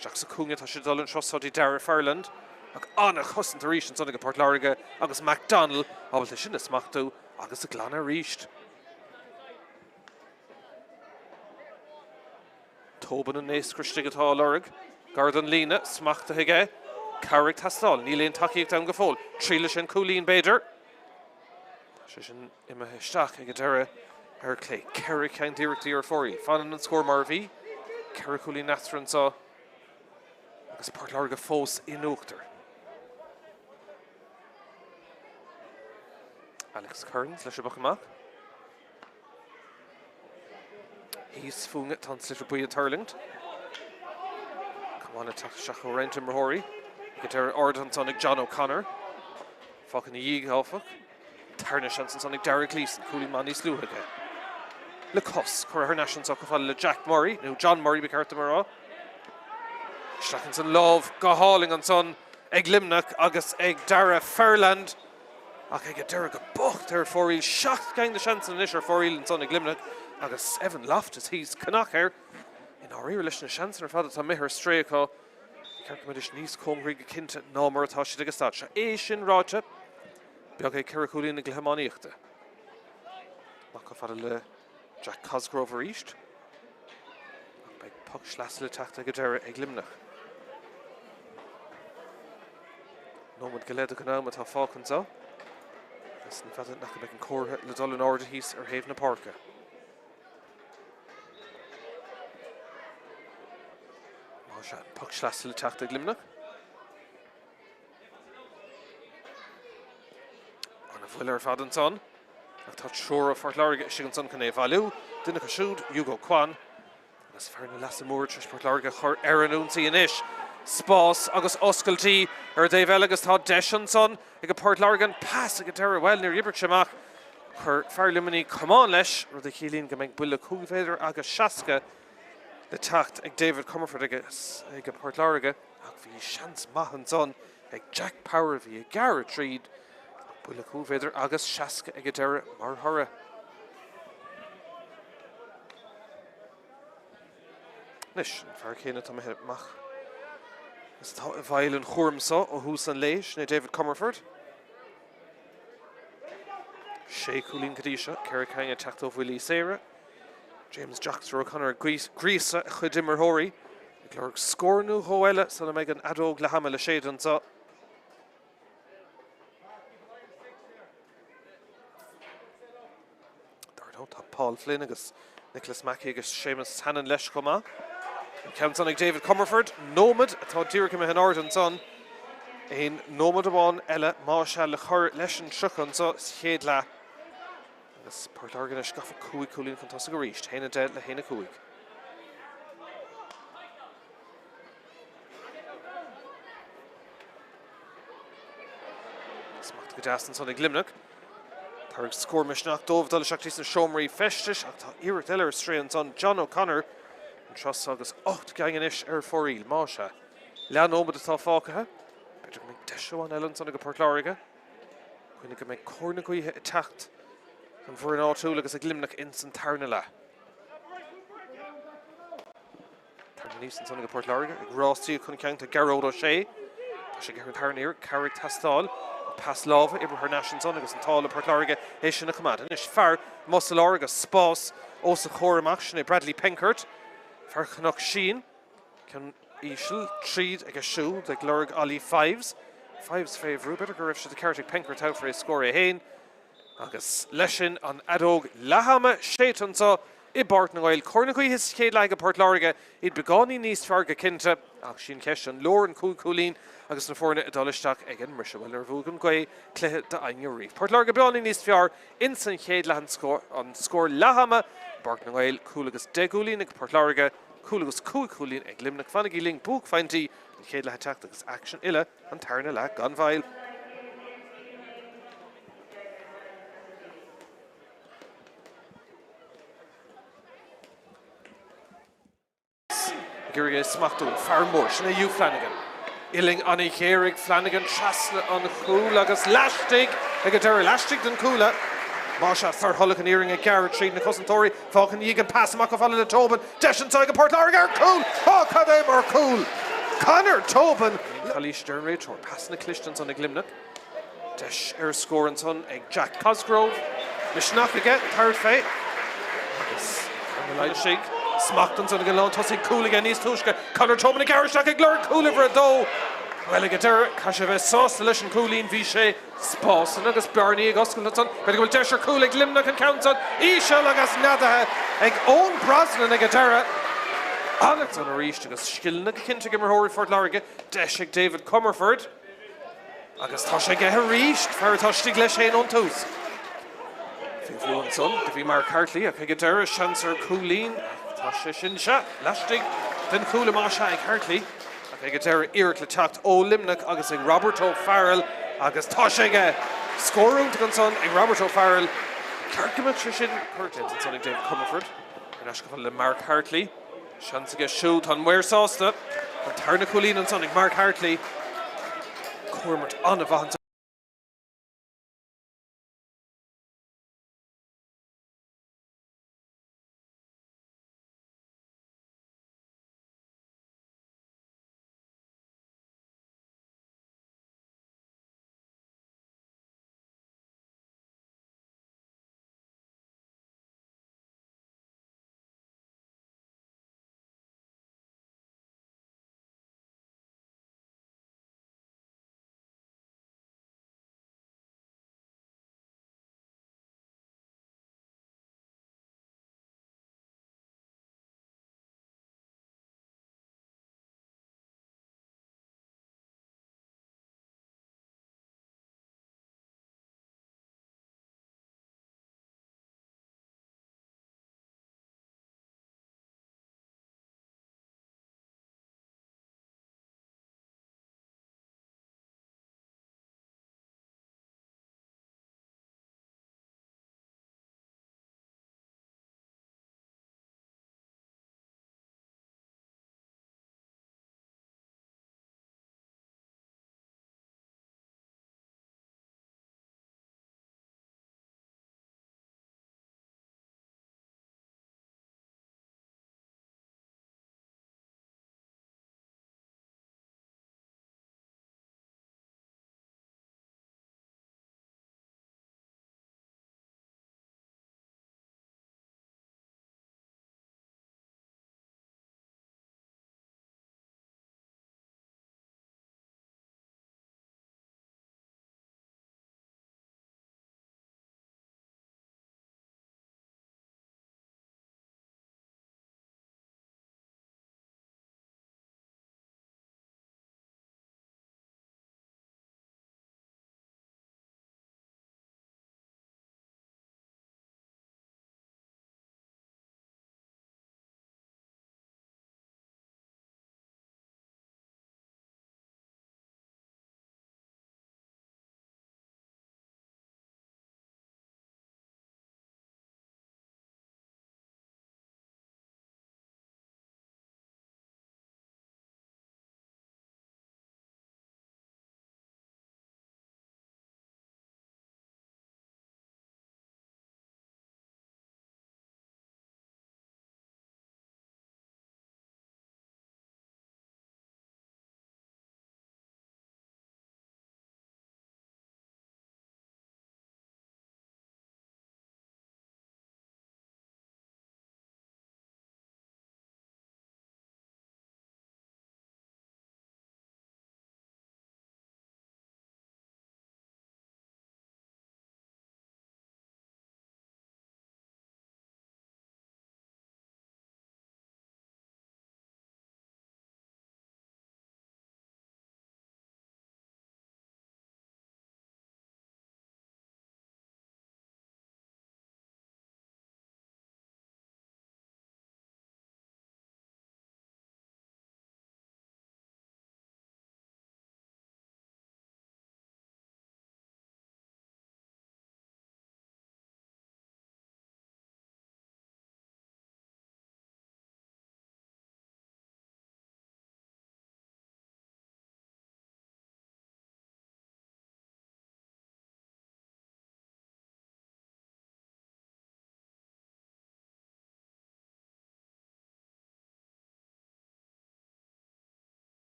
Jackson Kunga Tashidol and Trustody Dara Fairland. Ag Anna Husson to Reach and Son Port Láirge. Agus MacDonald. Obeltishin is Machtu. Agus the Glana reached. Tobin and Nace Christigatá Láirge. Gordon Lena, Smach to Hige, Carrick Tastal, Neil Taki down Gafol, Trilish and Coolin Bader. Shishin Imma Hishtach, Egadera, Erclay, Carrick and Dirk to your 40, Fanon and Score Marvy, Carrick Coolin Nathran saw, Agus Port Láirge Fós in Uchter. Alex Kearns, Lishabakamak. He's fung it, Tons Little Boy Turland. One attack Shacho Renton Mahori. Get there Ordon Sonic John O'Connor. Fucking the Yig Hoffuck. Tarnish and Sonic Derek Gleeson. Cooling Manny Sluhaga. Lecos. Corher National Soccer Jack Murray. Now John Murray Bicarta Mara. Schlackenson Love. Gahauling on Son. Egg Limnock. August Egg Dara Fairland. Okay, get Derek a buck there for real. Shocked gang the chance in Isher for real and Sonic Limnock. August Evan Loftus. He's Canuck here. In our relation to chance and father to Meher Strayco, Kirkmadish Nice Congrig Kinta, no more Tashi de Gastacha, Asian Roger, Biogay Karakulin and Glhamanichte. Makafadale Jack Cosgrove reached. By Puck Schlassel attacked Egadera Eglimnach. No one Galeda Ganam at Falconzo. This in fact, Nakamek and Core Ladolin Order He's or Haven Parka. Puck Schlassel attacked Eglimnach. On a Fuller Fadenson. Tá sure for Láirge sin son can value. Didn't go shoot, you go Kwan. Agus fearna lasa mór tris Páirc Láirge chur anúntaí inis. Spás agus oscailtí Dave agus tá deis son ag go Páirc Láirge an pass ag deire well near Ibric semach. Chur fearlimini cumán leis rud a chilín go meid buile cúvéidir agus seaca le tacht ag David Comerford agus ag Páirc Láirge ach bhí seans maithan son ag Jack Power bhí ag Garrett tríd buile cúvéidir agus seaca ag deire mar thora. Nis fear chéine tá mach. Is tá a bhail an chormsa ó hús an léis na David Comerford. Sé cúlín cadíise, Cerric Hanga teachta bhfuilí séire. James Jackson O'Connor grísa chud immerthirí. Ag leor scórnú hóile san méid an adóg le hama le séidan sa. Dardó tá Paul Flynn agus Nicholas Mackey agus Seamus Hannon leis comá. Ceann son ag David Comerford, nómad atá díreach me an ordan son. Ein nómad amháin eile má se le chur leis an truchan sa chéad le. Agus Páirc Láirge is gafa cúig cúlín chun tosa go ríist, héna dead le héna cúig. Smacht go deastan son ag Luimneach. Táir scór misneach dómh dul seach tís na seomraí festis ach tá iirecht eile stréan son John O'Connor an tros agus 8 gangan is fóríl má se. Lean nómad atá fácathe. Beidir go méid deisio an eile son ag Páirc Láirge. Cuine go méid córna cuithe i techt an bhór an áitiúil agus ag Luimneach in san tarna le. Tarna níos san son ag Páirc Láirge ag rástíí chun ceannta Gearóid ó sé. Tá sé gur tarnaíir Carrick Tastáil. Pass lábha ibre haar nasin son agus an tála Páirc Láirge é sin na cumad. Is fear Muscle agus spás ó sa chóramach sin é Bradley Penkert. Fear chanach sin can ísil tríd ag a siú ag Lurg Ali Fives. Fives favourú, better go raibh si de Carrick Penkert out for a score a hain. Agus leisin an adóg lehama sétan sa I Bart nGael cornacuí his chéad le go Páirc Láirge iad begáí níos fearga cinnte ach sin ceis an lór an cúlín agus na fórna a dolisteach ag an mar bhfuil ar bhúgan gaí cluthe de aine riomh. Páirc Láirge beáí níos fear in san chéad le an scór lehama Bart nGael cúlagus degúlín ag Páirc Láirge cúlagus cúlín ag Luimneach fannaí ling búg faintí an chéad le teach agus action ile an tarna le gan bhail. Gurige smachtú farmór sinna Hugh Flanagan. Iling Annie Chérig Flanagan trasna an chúl agus leistig ag a deir leistig den cúla. Má se fear thola an íring a Garrett tríd na cosantóirí fáchan íg an pass amach a fáile le Tobin deis an táig a Páirc Láirge ar cúl. Á cad é mar cúl. Connor Tobin. Chalís der réitor pass na clistans an ag Luimneach. Deis ar scór an son ag Jack Cosgrove. Misneach aige third fé. Agus an leid sig. Smachtans on a galán tosí cúla again níos túisce. Connor Tobin ag Garrett ag glór cúla bhar a dó. Well ag a deir caiise bheith sásta leis an cúlín bhí sé spásan agus bearnaí ag oscail son. Beidir go bhfuil deis ar cúla ag Luimneach an countson. Íseal agus nadathe ag ón Brosnan ag a deire. Alex an a ríist agus scilna cinnte go marthóirí Páirc Láirge deis ag David Comerford. Agus tá sé gethe ríist fear tá stig leis é ón tús. Fulfil an son, de bhí Mark Hartley ag a deir seans ar cúlín. Tá sé sin se, leistig den cúla má se ag Hartley. Ag a deir iirecht le teacht ó Luimneach agus ag Robert O'Farrell agus tá sé ige scóúnta an son ag Robert O'Farrell. Cearcamach sé sin chuirtint an son ag David Comerford. Ar leis go le Mark Hartley. Seans ige siút an muir sásta. An tarna cúlín an son ag Mark Hartley. Cuairt an a bhaint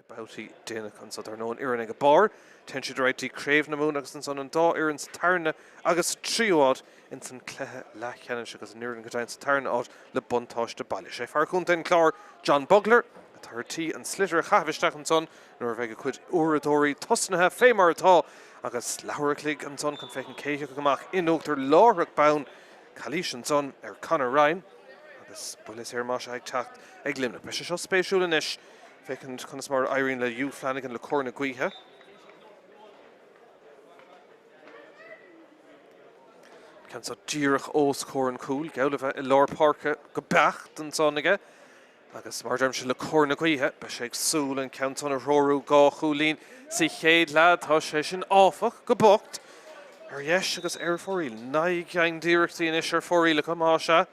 Babhta déanach an so ar nó an iarna ag a bar. Ten siad right Craobh na mún agus an son an dá iarn sa tarna agus tríoád in san clethe lecheannis agus an iarna go dain sa tarna ád le buntáiste bailile. Sé farchún den chlár John Bugler a tartí an slitter a chahabhisteach an son nuair bheith go chuid uradóirí tosnathe fémar atá agus leabharaclig an son chun fécin céiche goach inúachtar láthraach bán Calís an son ar Conor Ryan agus bulas ar más ag techt ag Luimneach. Be sé seo spéisiúla inis fécin chunas mar éiríonn le Hugh Flanagan le cór na gaoithe. Can so díreach os cór an cúil geall bheith i lár Páirce go becht an son aige agus mar derm se le cór na gaoithe be sé ag súil an ceann son a rórú gá chúlín sa chéad lead tá sé sin áfach go bocht ar dheis agus ar fóríl. Naig ceann díreachtaí inis ar fóríl go má se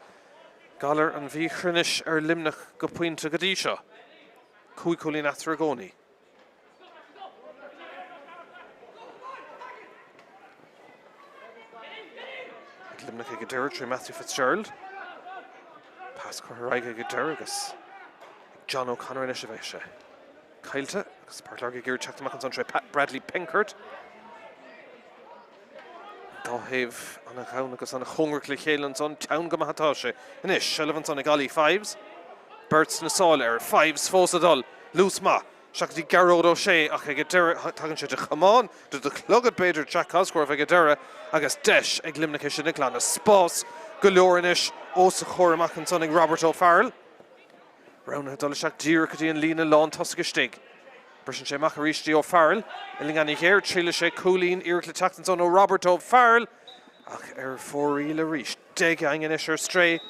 galar an bhí chrunis ar Luimneach go puinte go dtí seo. Cúig chúlín atar a gcónaí. Luimneach ag deir trí Matthew Fitzgerald. Pas chu Láirge ag deir agus John O'Connor in a bheith sé. Cailte agus Páirc Láirge gur teachtamach an son tre Bradley Pinkert. Dáhéh an a chaun agus an a chungar le chéile an son teann go maithatá sé. Inis Sullivan son ag galí fives. Berts na sáil ar fives fósadal. Lús ma. Seachtaí Gearóid ó sé ach ag deire tagann sé de chamán do de clogad beidir Jack Cosgrove ag deire agus deis ag Luimneach sin na glan. Spás go leor inis ó sa chóir amach an son ag Robert O'Farrell. Rona dul seach díreachtaí an lína lán tosca stig. Brisin sé mach a ríistí O'Farrell. Iling an chéir tríle sé cúlín iarach le teachtan son ó Robert O'Farrell ach ar fórí le ríist. Deige an inis ar stré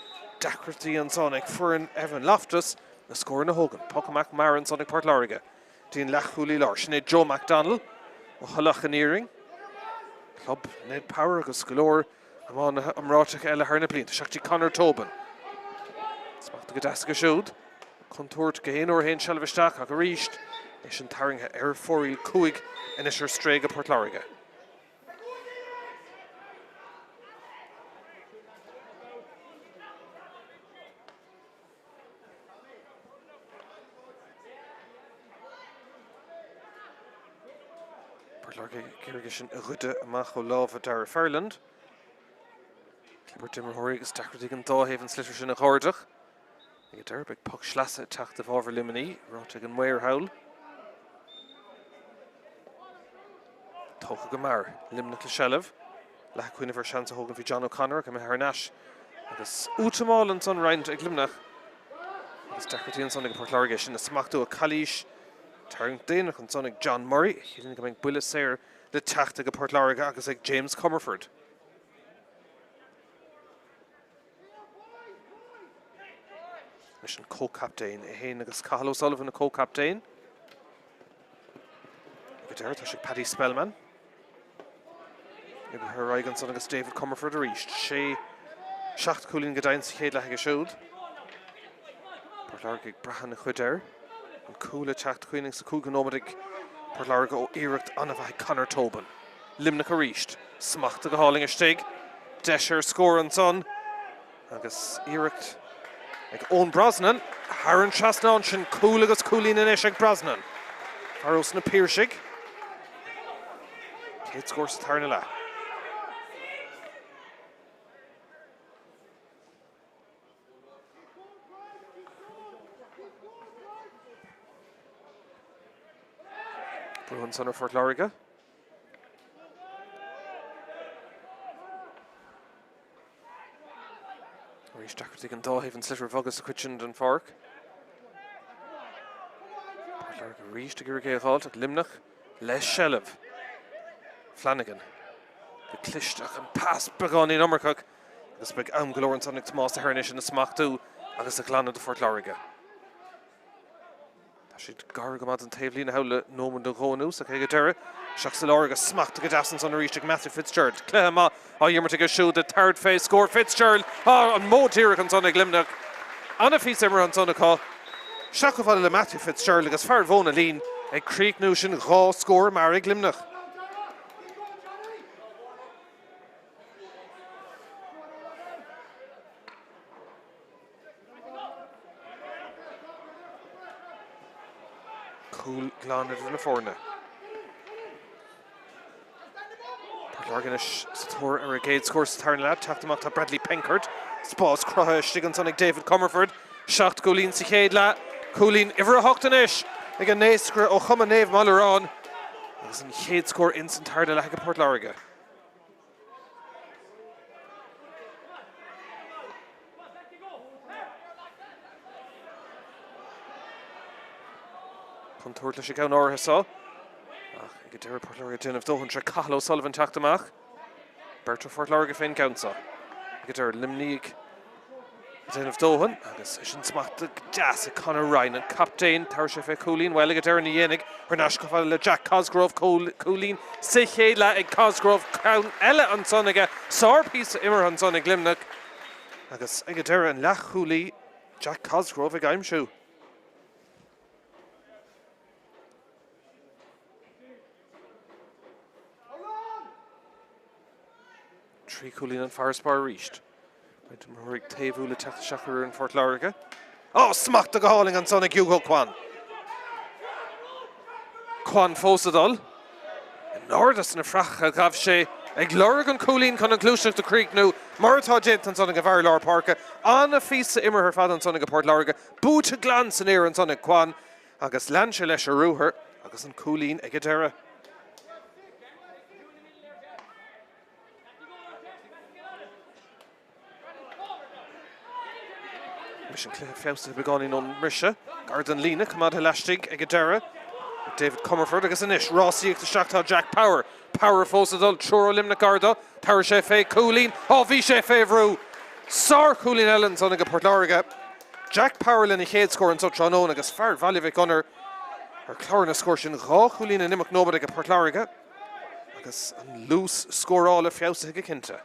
dacrataí an son ag furin Evan Loftus na scóir na hógan. Pocamach mar an son ag Páirc Láirge. Dín lechúlí lár. Snéad Joe McDonnell ó Hullach an Earing. Club Ned Power agus golóir amán amráteach eile thar na blianta. Seachtaí Conor Tobin. Smachta go deasca siúd. Contúirt go héanúir héin seilbhisteach ach a ríist is an tarringthe ar fóríl cúig inis ar stré go Páirc Láirge. Páirc Láirge ggéirige sin a ghuide amach ó lámh a Dara Fairland. Clibert Dimmerthoirí agus dacrataí an dáhéh an slitir sin a cháirdeach. Ag deir beag puck slasa teachta bhábhar Luimneach ráta an muir hawl. Tócha go mar Luimneach le Shellah. Lech cuiine bhar seansa hógan bhí John O'Connor go mé Harnash. Agus útamáil an son roiint ag Luimneach. Agus dacrataí an son ag Páirc Láirge sin na smachú a Calís. Tarring déanach an son ag John Murray. Hílann go mbeidh buile séir le teachta go Páirc Láirge agus ag James Comerford. Mis an co-captain I héin agus Cathal O'Sullivan a co-captain. Go deir tá sé Paddy Spellman. Ag her aigan son agus David Comerford a ríist. Sé seacht cúlín go dain sa chéad lethe go siúd. Páirc Láirge ag brachan na chuideir. An cúla teacht chuoining sa cúgan nómadig Páirc Láirge ó iirecht anna bheith Conor Tobin. Luimneach a ríist. Smachta go háling a stig. Deisir scór an son. Agus iirecht ag Owen Brosnan. Haran Trasnáin sin cúla agus cúlín inis ag Brosnan. Faros na Páirc. Céad scór sa tarna le. Bruin son ar Páirc Láirge. Rís dacrataí an dáhéh an slitir bhagus a cuitin den Páirc. Páirc Láirge ríist a gur géáil ag Luimneach le Shellah. Flanagan. Go clisteach an pas beagán in Amercach agus beag am golóir an son ag Tomás a Harnish in na smachtú agus a glanad de Páirc Láirge. Siad gar go mad an taobh lína hawla nóman do ghónús ag ag deire. Seach sa Láirge smachta go deasan son a ríist ag Matthew Fitzgerald. Cléthe má á dhéarmar go siúd a third phase score Fitzgerald. An módíreach an son ag Luimneach. Anna fís immer an son a cá. Seach go bhfuil le Matthew Fitzgerald agus fear bhóna lín ag críicnú sin dhá scór mar ag Luimneach. cool glán idir na fórna. Láirge Sator ar a géad scór sa tarn leat, teachtamach tá Bradley Penkert, spás crotha stigan sonnig David Comerford, seacht Colleen sa chéad le, Colleen iver a hochtanis, ag a néascra ó chuma néamh Mallarán, agus an chéad scór instant tarda le Port Láirge. Contour le Chicago áirithe sá. Ag deir Port Láirge déanamh dóhann tre Cathal O'Sullivan teachtamach. Bertha Port Láirge féin counsa. Ag deir Luimneach déanamh dóhann, agus is an smacht deas a Conor Ryan an captain Táir sé fé Colleen, well ag deir na dhéananig ar nascail le Jack Cosgrove Colleen sa chéad le ag Cosgrove crown eile an sonnaige sár pís immer an sonnig Luimneach. Agus ag deir an leach Colleen Jack Cosgrove ag aimsú. Trí Colleen an Farspar reached. Right, Mauric Tavu le Tráchtaire in Port Láirge. Oh, smacht a goáling an sonnig Hugo Kwan. Kwan fósadal. Nordas na fracha gaf sé ag Láirge an Colleen con an clúiseach de Creek nu. Martá Jent an sonnig a bhar Lár Páirc. Anna físa immer her fad an sonnig a Port Láirge. Búta glans an éir an sonnig Kwan. Agus lanse leis a rúher. Agus an Colleen ag a deire. Mission Clare Fausta begonin on Risha. Garden Lena come out Elastic Egadera. David Comerford agus anish. Rossi to Shakhtar Jack Power. Power Fosadol Choro Limna Garda. Power Chefe Colleen. Oh V Chefe Vru. Sar Colleen Ellens on Port Láirge. Jack Power Lena head score and such unknown agus Far Valivik Gunner. Her Clarna scorshin Ra Colleen and Nimmock Nobody Port Láirge. Agus an loose score all of Fausta Higakinta.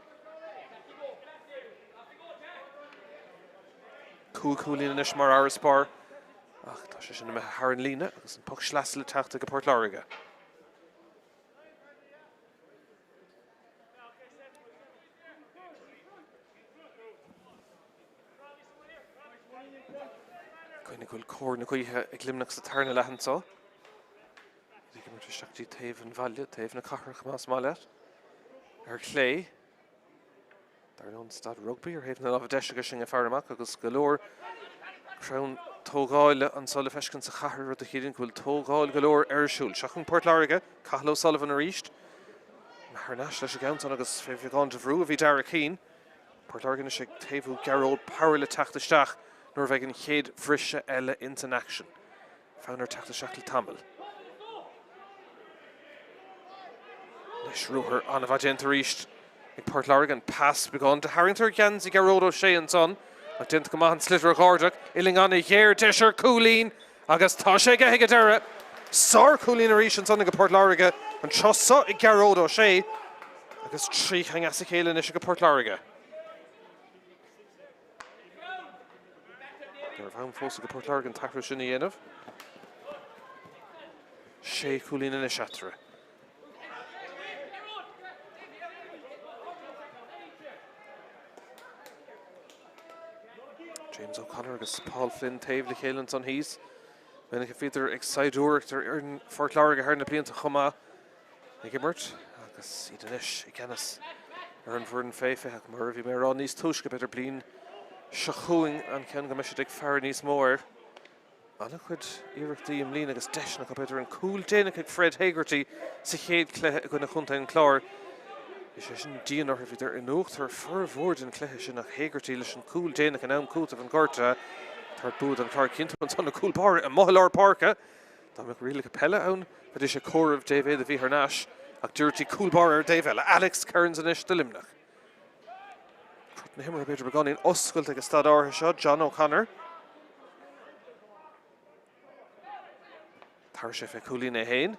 Colleen and Ishmar Araspar. Ach, tá sé sin na Haran Lína, agus an puck slas le teachta go Port Láirge. Coinna gúil cór na cuithe ag Luimneach sa tarna lehan sá. Dígam mar seachtí taobh an bhaile, taobh na cathrach más má leat. Ar chlé. Dar an stad rugby ar héh na lábh deise sin a fearach agus galóir crown tógáile an sola fescin sa chathair a chéirín gúil tógáil galóir airsúil. Seachn Port Láirge, Cathal O'Sullivan a ríist. Na Harnash leis a gauntan agus féh gáin de bhrú a bhí Dara Keane. Port Láirge na sé taobhú Gearóid Power le teachtasteach nuair bheith an chéad bhrise eile into action. Fánar teachtasteach le tamil. Leis rúthar anna bhaid a ríist. Ag Port Láirge an pass begun to Harrington Gens I Gearóid O'Shea and son. Ag dint go maith an slitter a Gordach. Iling an I Ghéir Disher Colleen agus tá sé go higadera. Sár Colleen a ríis an son ag Port Láirge an trosa I Gearóid O'Shea agus trí hang as a chéile is ag Port Láirge. There bhain fós ag Port Láirge an tachrú sin I dhéanamh. Sé Colleen in a seatra. James O'Connor agus Paul Flynn taobh le chéileann son híos. Bhain go féidir ag saidúireacht ar an Port Láirge ar na blianta chuma ag immert agus iad inis I ceannas ar an bhúr an féife ach mar bhí mé rá níos túisce beidir blin seachúing an cean go meisiad ag fear níos mór. Anna chud iireachtaí am líon agus deisna go beidir an cúil déanaach ag Fred Hagerty sa chéad cléthe go na chuntain chlár. Is sé sin díanaar a bhíidir in ucht ar furmhór den cléthe sin nach Hagerty leis an cúil déanaach an am cúta an Gorta tar búd an Clark Kinto an son na cúil bar a Míchéal Páirc. Tá me riile capella ann, but is sé Cóibh David a bhí Harnash ach dúirtí cúil bar ar David Alex Kearns an isis de Luimneach. Crut na himar a beidir beganín oscailt ag a stad áirithe seo John O'Connor. Tar sé fé Colleen é hain.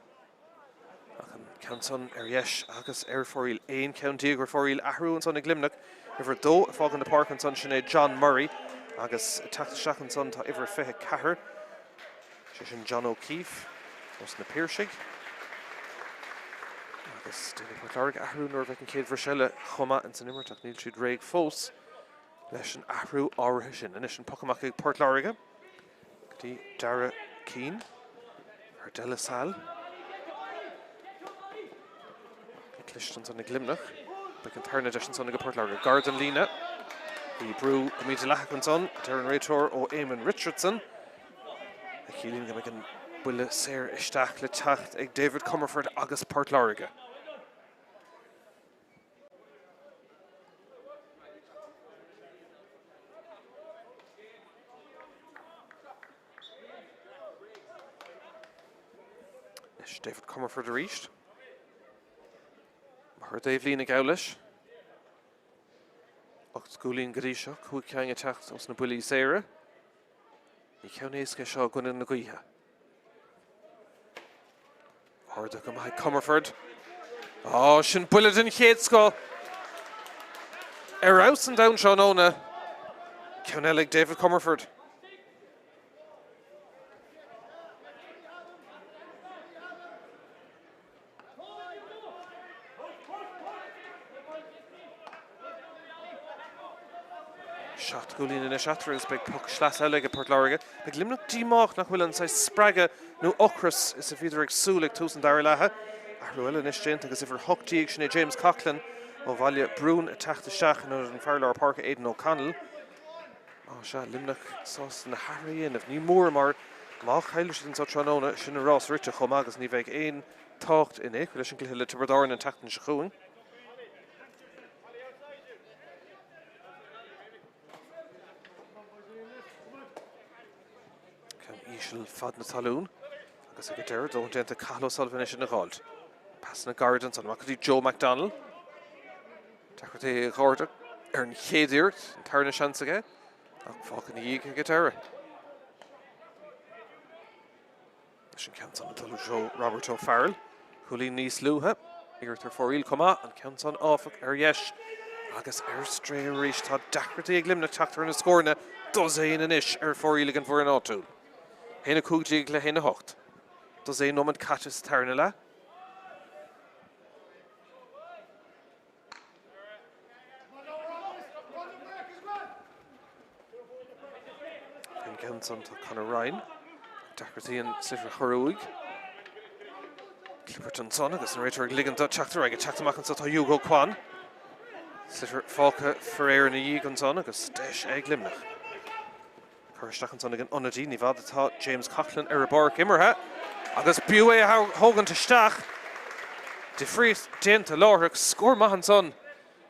Canson yes agus fóriil ein county gur fóriil ahrú an son ag Luimneach iver dó a fágan na park an son sinné John Murray agus teachtasteach an son tá iver fithe chathair sé sin John O'Keefe os na Páirc agus déanamh Port Láirge ahrú nuair bheith an céad bhrisile chuma an san imirteach níl siad réig fós leis an ahrú áirithe sin inis an puck amach ag Port Láirge gotí Dara Keane. Drisleáin. Clishton son Luimneach. Like an turn edition son of Port Láirge. Garden Lena. The brew Míchéal son. Darren Raitor o Eamon Richardson. Míchéal gan buile séir isteach le teacht ag David Comerford agus Port Láirge. David Comerford reached. Her Dave Lena Gaulish. Oxgulin Grisha, who can attack us in a bully Sarah. Míchéal Shaw going in the Guiha. Or the Comerford. Oh, shin bullet in Headsko. Arouse and down Shawnona. Connellig David Comerford. Shot Gulin in a shatter is big puck Schlas Elig Port Láirge. Big Luimneach Dímach nach Willan says Spraga no Ochrus is a Fideric Sulik Tusen Darilaha. Arruel and Ishjent because if her Huck Diction James Coughlin of Valia Brune attacked the Shach and in Farlar Park Aidan O'Connell. Oh Sha Luimneach sauce in the Harry and if New Moormar Mach Heilish in such Ranona Shin Ross Richard Homagas Niveg Ain talked in Equilish and Hill to Bardorn and attacked in Shachuin. Míchéal fad na talún agus ag deir don't enter Carlo Sullivan is in the hold. Passing the Gardens on Macadie Joe McDonald. Tráchtaire Gordon an chéadíir an tarna chance again. Fácin íg ag deir. Sin counts on the talú Joe Robert O'Farrell. Chulín níos luha. Iartar Foril coma and counts on off yesh. Agus stray reach tá Dacherty ag Luimneach Tráchtaire in the scorna. Does ein an ish Foril again for an auto. Hena Cúgig le hena hocht. Does ein moment catches Tarnala. And Ganson to Conor Ryan. Dacherty and Sliffer Choroig. Clipperton son agus an Raitor Ligan to Tráchtaire ag Tráchtaire so to Hugo Kwan. Sliffer Falca Ferrer na Yigan son agus Desh ag Luimneach. Curstachan son again Onadi ni vad tá James Coughlin Bark Immerha agus Bue Hogan to Stach de Vries Denta Láirge score Mumhan son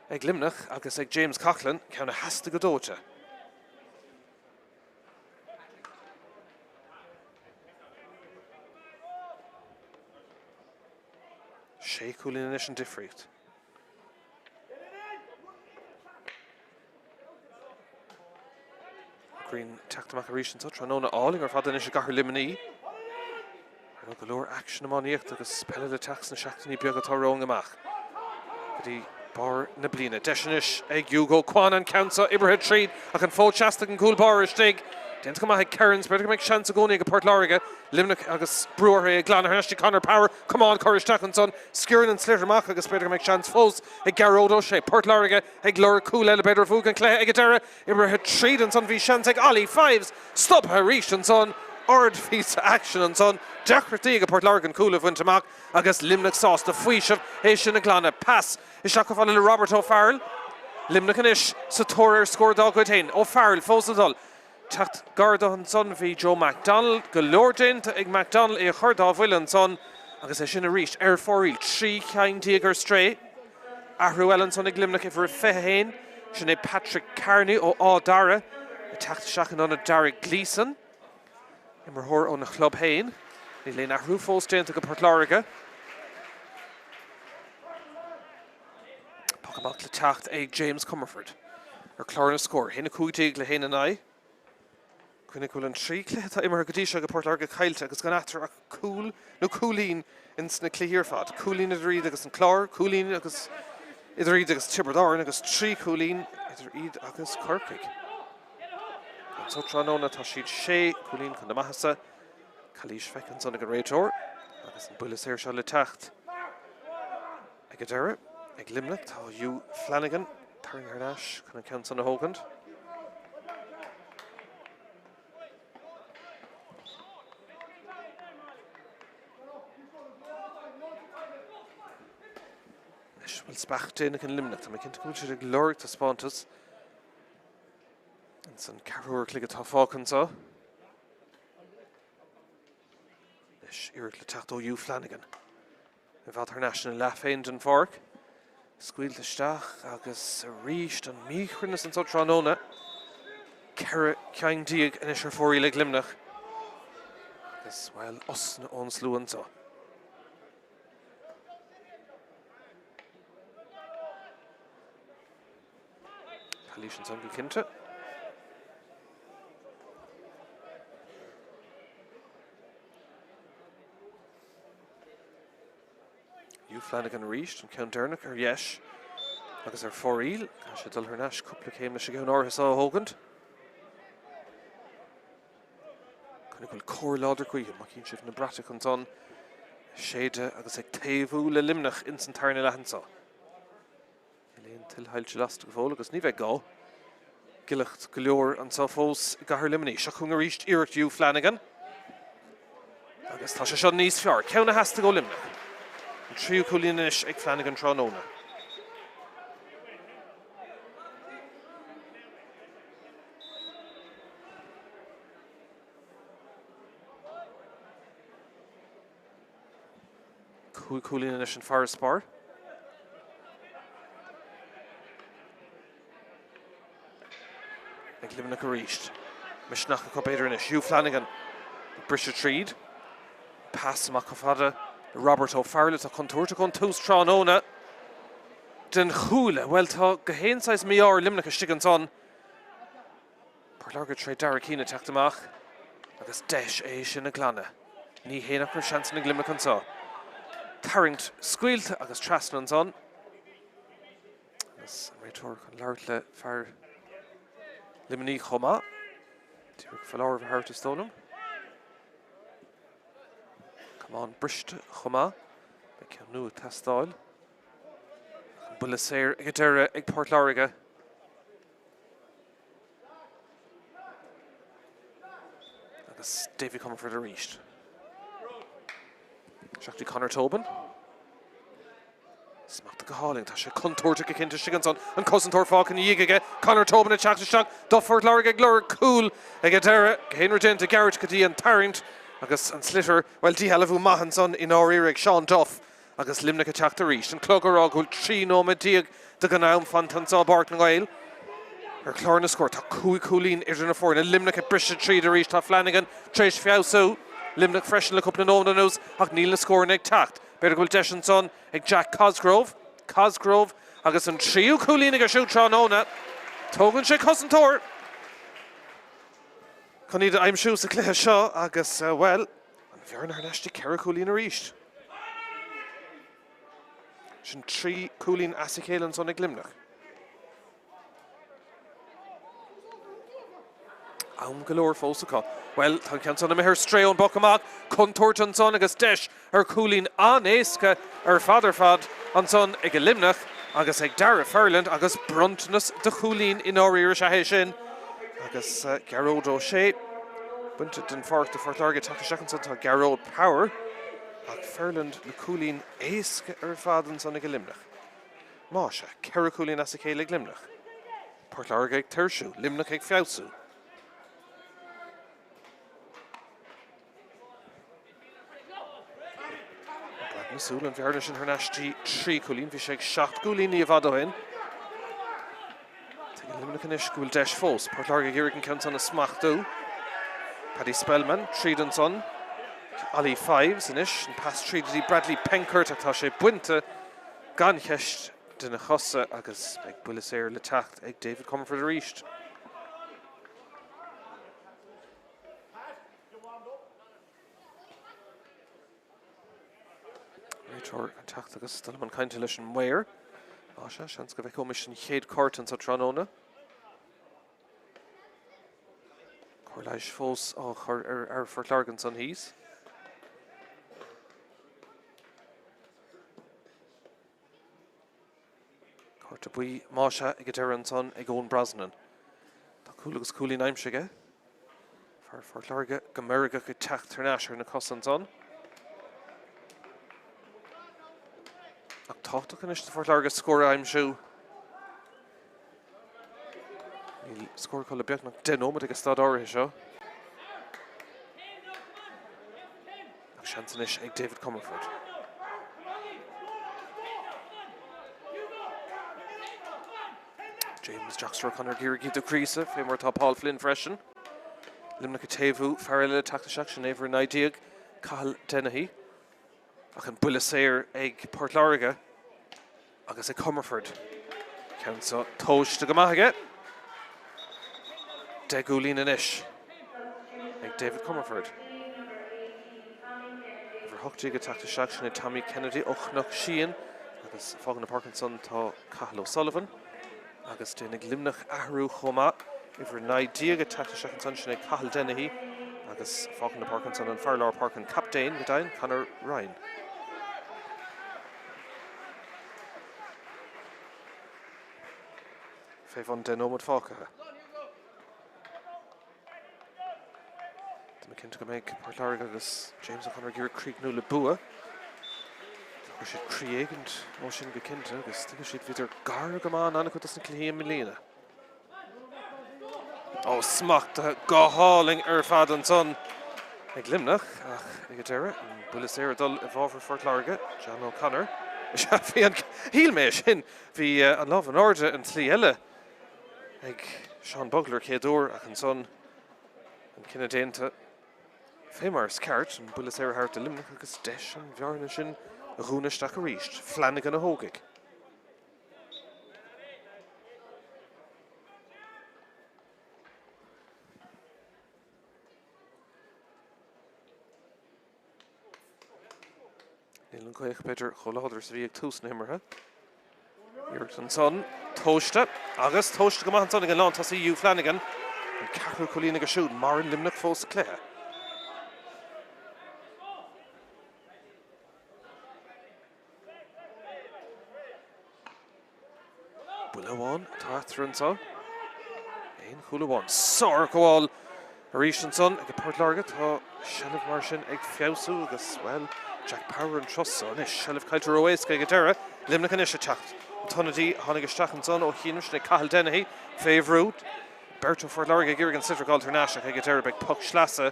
ag Luimneach agus ag James Coughlin count has to Godota. Shea Coolin in de Vries. Green Tactamac Arishan so Tranona Alling or Fadden is a Gahar Limini. I know the lower action among the Ect because Spell the Tax and Shaktani Biogatar wrong a mach. The bar Nablina Deshinish, Egg Hugo Kwan and Council Iberhead Trade. I can fall Chastic and Cool Bar Stig. Didn't come out Cairns, better make chance of going to Port Láirge. Luimneach agus Brewer Glanna Hernashti Connor Power. Come on, Courage Tackinson. Skieran and Slittermach agus better make chance foes. A Garrod O'Shea, Port Láirge, a Glora Cool Elevator Fug and Clay Egadera. Iberhead Trade and Son V Chance Ollie Fives. Stop Harish and Son. Ord Feast Action and Son. Dacherty Port Láirge and Cool of Wintermach. Agus Luimneach Sauce the Fuish of Asian and Glanna. Pass. Ishakofala Robert O'Farrell. Luimneach and Ish. Sator scored dog with O'Farrell foes the Tacht Gardon son v Joe McDonald, Galordin to Ig McDonald a Churdav Willan son, agus sin a reach Foril, 3 kind Tiger Stray, Arruel son Ig Luimneach if a Fehain, sin a Patrick Carney o Dara, a Tacht Shachen on a Derek Gleeson, Immer Hor on a Club Hain, Elaine Arrufo Stain to Port Láirge. Pokemon le Tacht a James Comerford, or Clorna score, Hina Cúitig le Hain and I. Quinnicul and Tree Cleta Immer Gadisha Port Láirge Kailte agus gan after a cool no Coolín in sna clear fad. Coolín at read agus an Clár, Coolín agus either read agus Tibardorn agus Tree Coolín either read agus Kirkig. And so Tranona Tashid Shea, Coolín con the Mahasa, Kalish Feckin son again Raitor, agus an Bullis Air Charlotte Tacht. Egadera, Eg Luimneach, Tau you Flanagan, Tarn Harnash, can account on the Hogand. Well, Spáirc in Luimneach. Tá cinint go bhfuil Láirge tá spántas. And san Craobh cligad tá fácan sa. Is Iarc le Tráchtaire Hugh Flanagan. Bhfuil international laféin den Páirc. Scuil isteach agus ríist an míchrinnas an so Tráchtaire. Cara ceang díag in is fórí le Luimneach. Agus well os na ón slúan sa. Halísin san go cinnte. Hugh Flanagan ríist an Count Dernach yes. Agus fóríl. Sé dul ar neis cúpla céim na sé gán orthas á hógant. Conna bhfuil cór láidir chuige má cín sibh na brata chun son séide agus ag taobhú le Luimneach in san tarna lehansa. Léon tilthailte lasta go fóla agus ní bheith gá. Gillacht go leor an sa fós gahar Luimneach. Seach chun a ríist Iarc Hugh Flanagan. Agus tá sé seo níos fear. Ceanna has to go Luimneach. An tríú cúlínis ag Flanagan Tráchtaire. Cúlínis an fear Spórt. Ag Luimneach a ríist. Misneach a copéidir inis. Hugh Flanagan. Brisha tríd. Pass amach fada. Robert O'Farrell a contourta chun tús Tráchtaire. Den chúla, well tá go héansáis míár Luimneach a stigan son. Láirge Tráchtaire cína teacht amach. Agus deis é sin na glanna. Ní héanach mar seans na Luimneach an sa. Tarrant scuilte agus trasnan son. Agus an réitor chun Láirge le fear Luimneach chomá. Tíoch fallár bh háirta stólam. Come on, Brist chomá. Be ceann nua testáil. Bula séir ag deire ag Páirc Láirge. Agus David Comerford a ríist. Seachtaí Conor Tobin. Smacht go háling, tá sé contúirte go cinnte sigan son an cosantóir fácan díige. Conor Tobin a teachtasteach do Páirc Láirge ag glóir cool ag deire héanú dénta Garrett go dtí an Tarrant. Agus an slitter, well, dí heileh Mumhan son in áir ag Sean Duff. Agus Luimneach a teachta ríist. An clogar ágúil trí nóma díag do gan am fan tan sa Páirc nGael. Ar chlár na scóir, tá cúlín idir na fórna. Luimneach a briste tríd a ríist tá Flanagan. Tréis fiáú. Luimneach freisin le cúpla nómna nús ach níl na scóir ag teacht. Beidir goil deis son ag Jack Cosgrove. Cosgrove agus an tríú cúlín ag a siú Tráchtaire. Tógann sé cosantóir. Can iad aim siús a cléthe seo agus, well, an bhearn ar neistí ceithre cúlín a ríist. Sin trí cúlín asicélan son ag Luimneach. Am go leor fósacha. Well, tá ceann son na mithir stréón boc amach, contúirt an son agus deis ar cúlín anéasca ar fadar fad an son ag a Luimneach agus ag Dara Ferland agus brontnas de cúlín in áiríir se hé sin. Agus Craobh O'Shea, bunta den Páirc de Páirc Láirge take seachas an tá Craobh Power ag Ferland le cúlín éasca ar fadan son ag a Luimneach. Má se, ceithre cúlín as a chéile ag Luimneach. Páirc Láirge ag teirsú, Luimneach ag fiáú. Bradna súil an bhearna sin neistí trí cúlín, bhí sé ag 7 cúlín í a bhadahin. Luimneach in is gúil deis fós. Páirc Láirge ghirigh an ceann son a smachtú. Paddy Spellman, tríd an son. Ali Fives in is, an pass tríd í Bradley Penkert ag tá sé buinte gan cheist den na chosa agus ag bula séir le teacht ag David Comerford a ríist. Réitor an teacht agus stal man cainte leis an muir. Má se, seans go bheith comis sin chéad cort an sa Tráchtaire. Chor leis fós chur ar Páirc Láirge son híos. Chor ta buí má se ag deire an son ag ón Brosnan. Tá cúil agus cúlín aimsige. Far Páirc Láirge go murige go teacht tar neasir na cosan son. Ach táchtach in iste Fort Láirge scór I'm siú. Níl scór colla beagnach den ómad agus stad áirithe seo. Ach seansan is ag David Comerford. James Jackster Conor Geary do Creasa, fé mar tá Paul Flynn freisin. Luimneach a taobhú fearile tactaiseach sin éidir an ideag Cathal Dennehy. Ach an bula séir ag Páirc Láirge agus ag Comerford. Ceann sa tóiste go maithige. De gúlín in ish ag David Comerford. Over hochtíí go tactaiseach sin Tommy Kennedy ochnach sían agus fágan na Parkinson tá Cathal O'Sullivan. Agus dénig Luimneach ahrú chomá iver naidíag a tactaiseach an son sin Cathal Dennehy agus fágan na Parkinson an Farlár Park an captain godain Conor Ryan. Féhon den ómad fácathe. Cinnte go méid Páirc Láirge agus James Conor Geary Creeknú le bua. Tá siad críégant ó sin go cinnte agus tuige siad viidir gar go máin anna chutas na clíon milína. Ó smachta gáháling fad an son ag Luimneach ach ag deire an bula séir dul I bháfar Páirc Láirge John O'Connor. Bhí an híl mé sin bhí an lámh an orde an tlí eile ag Sean Bugler céadúr ach an son an cinenne déanta fé mar sceart an bula séir thart a Luimneach agus deis an bhearna sin a dhúnaisteach a ríist, Flanagan a hógaigh. Níl an chuig Peter choláidir sa bhí ag tús na himmartha. Iirecht an son, tóiste, agus tóiste go maith an son ag an lán tas Hugh Flanagan an ceathrú cholína go siúd mar an Luimneach fós a cléthe. Bulaháin táthar an son. Éon chúlaháin. Sár goháil a ríis an son ag Páirc Láirge tá sealamh mar sin ag fiabhsú agus well Jack Power an trosán is sealamh caiiltear óéisca ag deire Luimneach an isise teacht. Tunnadí tháinig isteach an son ó chinnis na Cathal Dennehy féhrúd. Berto Páirc Láirge gur an sidrigh alternásach ag deire beag puck slasa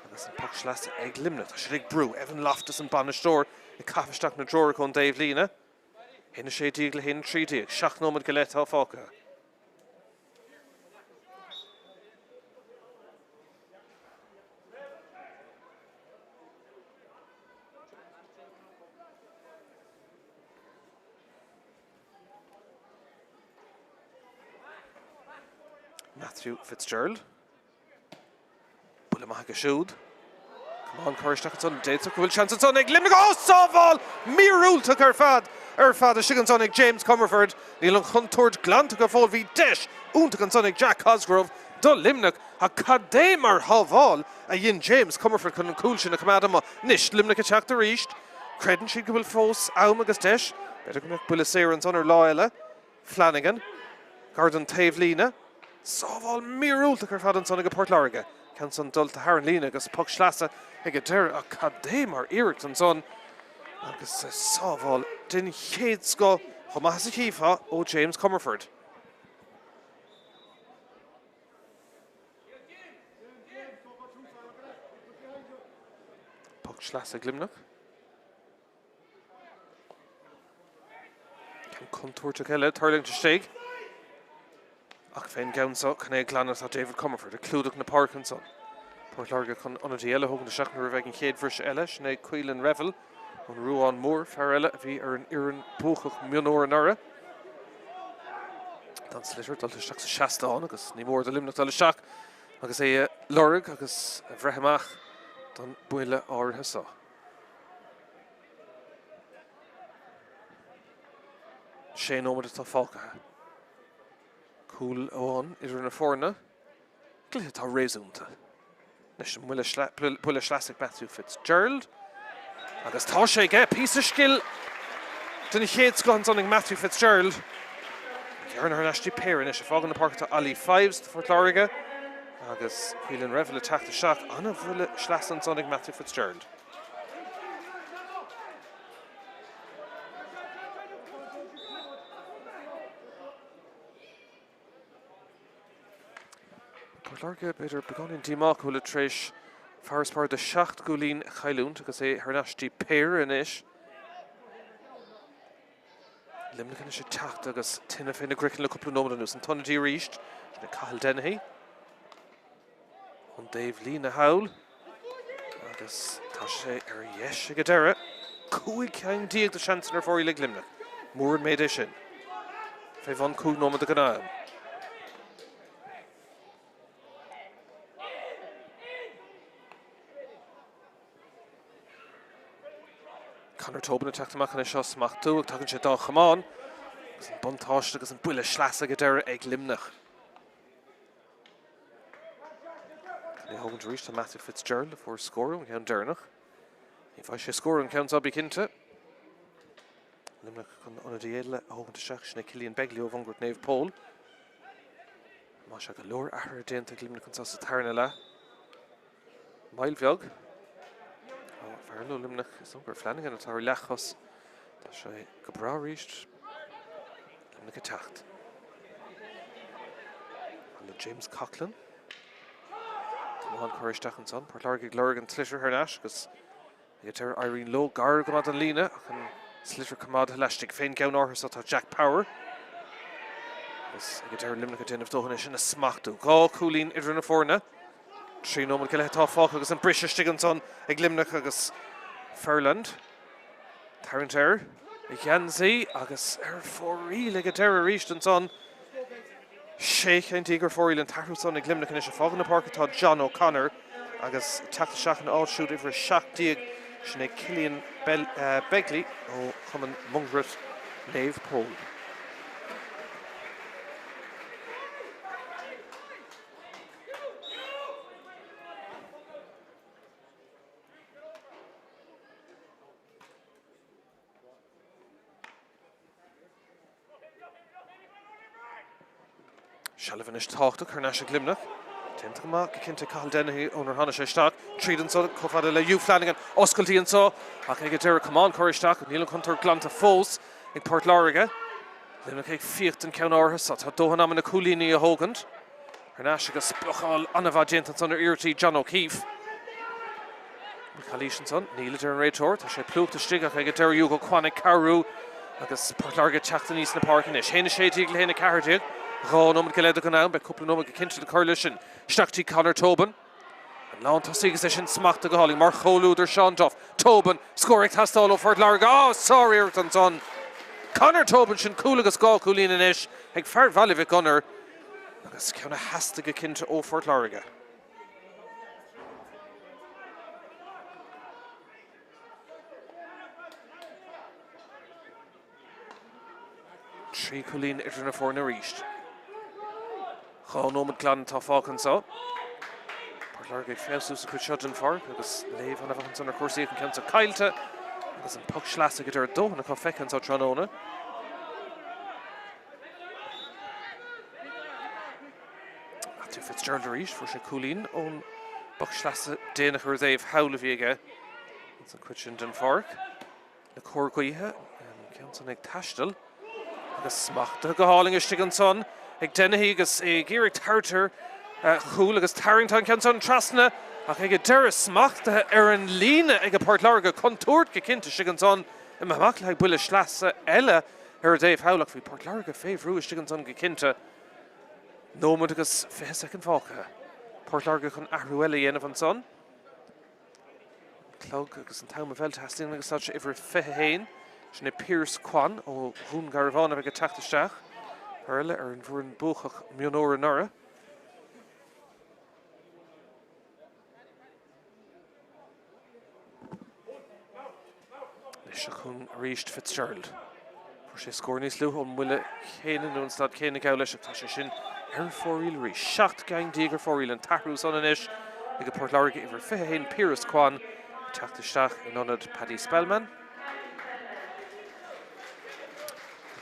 agus an puck slasa ag Luimneach. Tá siad ag brú Evan Loftus an banistóir ag cafisteach na dróra chun Dave Lína. Hinna sé díag le hin trí díag, seach nómad go leith tá fáca. Matthew Fitzgerald. Bula maith go siúd. Come on, Coristeach an son, déitach go bhfuil chance an son ag Luimneach. Ó, sábháil! Míorúltach ar fad a sigan son ag James Comerford. Níl an chuntúirt glanta go fóil bhí deis úntach an son ag Jack Cosgrove do Luimneach a cadé mar thábháil a dhéon James Comerford chun an cúil sin a cumada má níos Luimneach a teacht a ríist. Credan siad go bhfuil fós am agus deis. Beidir go mbeadh bula séir an son ar lá eile. Flanagan. Gardan taobh lína. Sábháil míorúltach ar fad an son ag Páirc Láirge. Ceann son dul ta Haran lína agus puck slasa ag a deire a cadé mar iirecht an son agus sábháil den chéad sco chomá sa chíomha ó James Comerford. Puck slasa ag Luimneach. Ceann contúirteach eile tarling to steig. Ach féin gaunsa can é glanat a David Comerford a clúdach na Páirc an son. Páirc Láirge chun anadí eile thugann na seach na raibh an chéad bhris eile sna Cuilan Revel an Ruán Mór fear eile a bhí ar an iarán búchach mionóir an ara. Dan slitir dul isteach sa Céadaoin agus ní mór de Luimneach dul isteach agus é Láirge agus bhreithimach don buile áirithe sa. Sé nómad atá fácathe. Cúil óán idir na fórna, glithe tá réasúnta. Nes an bula slasig Matthew Fitzgerald, agus tá sé ige, pís a skill den chéad scohan son ag Matthew Fitzgerald. Cearnar an astí péireann is a fágan na Páirc tá Ali Fives de Páirc Láirge, agus Cuilan Revel a teachta seach anna bhfuil slasan son ag Matthew Fitzgerald. Láirge beidir began in dímach bhfuil tréis farspar de 7 gúlín chailún agus é thnastí péir inis. Luimneach is sé teacht agus tinna féin na gricin le cúpla nómada nús an tonadí ríist na caithil dennaí. An Dave lína hawl agus tá sé ar yes go deire. Cúig ceann díag de seansan ar fórí le Luimneach. Mór an méid é sin. Fé bhain cúig nómada go náam. Conor Tobin teachta amach na seo smachtú ag tugann sé dá chamáin agus an buntáiste agus an buile sleasa go deire ag Luimneach. Ní thugann ríist a Matthew Fitzgerald for scórum ceann deirnach. Ní bhaid sé scórum ceann sabí cinnte. Luimneach chun anadí éile a thugann seach sinna Cillian Begley ó bhangurt Naomh Pól. Má se go leor ahar déanta ag Luimneach an sa tarna le. Mail bheag. Farlo Luimneach is gur Flanagan atá lechos. Tá sé go brá ríist. Luimneach a teacht. Le James Coughlin. Mumhan choiristeach an son. Páirc Láirge glóir an slitir ar neis agus ag teir Irene Lowe gar go mad an lína ach an slitir cumad leistigh féin ceann áthas atá Jack Power. Agus ag teir Luimneach a déanamh dóhanna sin a smachtú. Gá cúlín idir na fórna. Trí nómad go letá fách agus an brisiste an son ag Luimneach agus Fairland. Tráchtaire i Ghansaí agus ar fórí le go deire ríist an son. Sheikh an tígur fóríil an tarú son ag Luimneach is a fágan na Páirc atá John O'Connor agus teachta seach an áilsiúd ifir 7 sinna Cillian Begley ó chuman Mungret Naomh Pól. Shalvan is táchtach ar neis ag Luimneach. Tenta go maith go cinnte caithil dennaí ónar hana sé isteach. Tríd an son cofada le Hugh Flanagan oscailtaí an só ach ag deire cumán choiristeach níl an chuntar glanta fós ag Páirc Láirge. Luimneach ag fíocht an ceann áthas tá dóhan am na cúlíní a hógant. Ar neis agus spiochail anamh déanta an son ar iirtí John O'Keefe. Míchéal an son níl idir an réiteoir tá sé plúchta stigeach ag deire Hugh go chuanna carú agus Páirc Láirge teachta níos na páirc inis. Héna sé díag le héna ceartúg. Rá nómad go leidir go ná, be cúpla nómad go cinnte le chuir sin. Steachtaí Conor Tobin. An lán tá sigus é sin smachta go hálaí mar choulúidir Sean Duff. Tobin scóraigh tastáil ó Páirc Láirge. Oh, sorry ar an son. Conor Tobin sin cúil agus gá cúlín inis ag fear bhailh gunnar agus ceanna heasta go cinnte ó Páirc Láirge. Trí cúlín idir na fórna ríist. Chá nómad glan tá fácan sá. Páirc Láirge féú sa chuid seod an fág agus léomh anna bhacan san ar cuasaí an ceann sa caiilte agus an puc sleasa go deir dóhanna cá feiceann sa tróna. Matthew Fitzgerald a ríist fuair sé cúlín ón puc sleasa déanach ar Dave hawla bhíige san cuid sin den fág. Le cóirgaíthe ceann san ag taistil agus smachta go háling istigh an son ag dennaí agus géireadh Tráchtaire chúl agus Tarrington ceann son trasna ach ag deire smachta ar an lína ag a Páirc Láirge contúirt go cinnte sig an son i mbeadh le buile sleasa eile ar Dave Howlach bhí Páirc Láirge féhrú istigh an son go cinnte nómad agus fé an fácha. Páirc Láirge chun ahrú eile dhéanamh an son. Clog agus an tam a bheilte hastíon agus tá sé ifir fithe héin. Sinna Pierce Kwan ó hún Garvan ag a teachtasteach eile ar an bhúr an búchach mionóra nara. Leis a chun ríist Fitzgerald. Fuair sé scór níos luú ón bhuile chéanaan nó an stad céanna gabh leis tá sé sin ar fóríil rí 7 gang dígar fóríil an tahrú son inis ag a Páirc Láirge ifir fithe héin Pierce Kwan teachtasteach in anad Paddy Spellman.